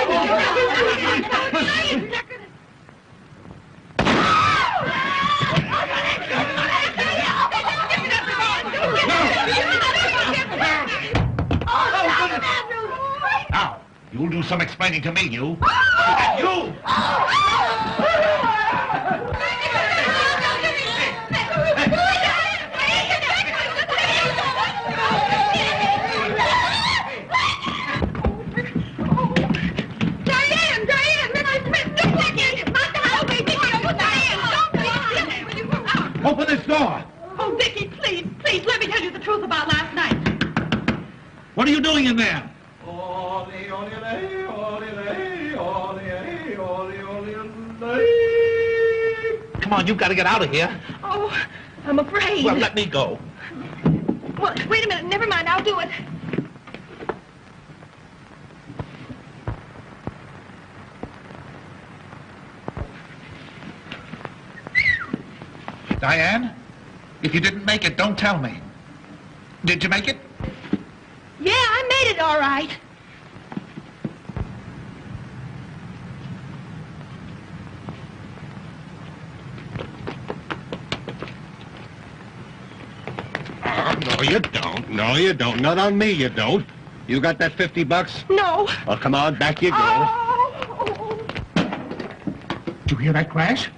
Now, you'll do some explaining to me, you. And you! Open this door! Oh, Dickie, please, let me tell you the truth about last night. What are you doing in there? Come on, you've got to get out of here. Oh, I'm afraid. Well, let me go. Well, wait a minute. Never mind. I'll do it. Diane, if you didn't make it, don't tell me. Did you make it? Yeah, I made it all right. No, you don't. No, you don't. Not on me, you don't. You got that $50? No. Well, come on, back you go. Oh. Did you hear that crash?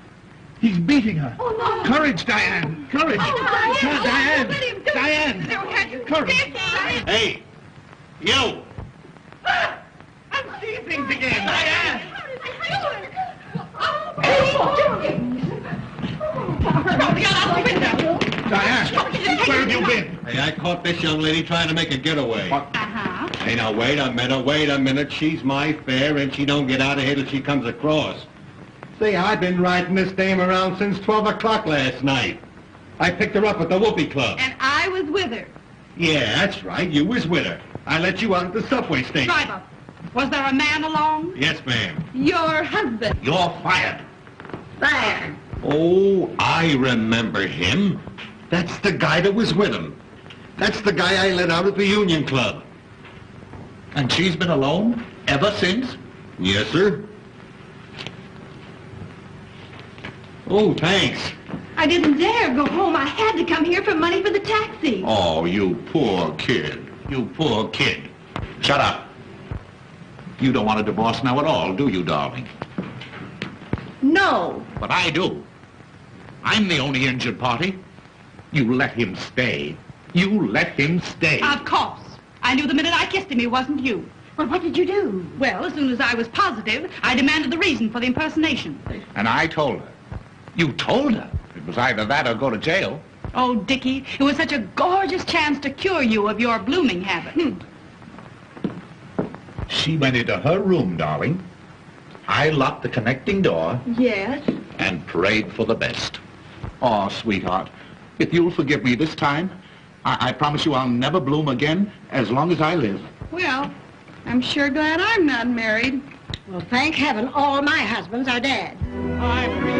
He's beating her. Oh, no. Courage, Diane. Courage. Oh, Come on, Diane. Let him do Diane. it. Courage. Hey, you. I'm seeing things again. Diane. Diane, where have you been? Hey, I caught this young lady trying to make a getaway. Uh-huh. Hey, now, wait a minute. She's my fare, and she don't get out of here till she comes across. See, I've been riding this dame around since 12 o'clock last night. I picked her up at the Whoopee Club. And I was with her. Yeah, that's right. You was with her. I let you out at the subway station. Driver, was there a man along? Yes, ma'am. Your husband. You're fired. Fire. Oh, I remember him. That's the guy that was with him. That's the guy I let out at the Union Club. And she's been alone ever since? Yes, sir. Oh, thanks. I didn't dare go home. I had to come here for money for the taxi. Oh, you poor kid. You poor kid. Shut up. You don't want a divorce now at all, do you, darling? No. But I do. I'm the only injured party. You let him stay. You let him stay. Of course. I knew the minute I kissed him he wasn't you. Well, what did you do? Well, as soon as I was positive, I demanded the reason for the impersonation. And I told her. You told her? It was either that or go to jail. Oh, Dickie, it was such a gorgeous chance to cure you of your blooming habit. She went into her room, darling. I locked the connecting door Yes. and prayed for the best. Oh, sweetheart, if you'll forgive me this time, I promise you I'll never bloom again as long as I live. Well, I'm sure glad I'm not married. Well, thank heaven all my husbands are dead. I'm free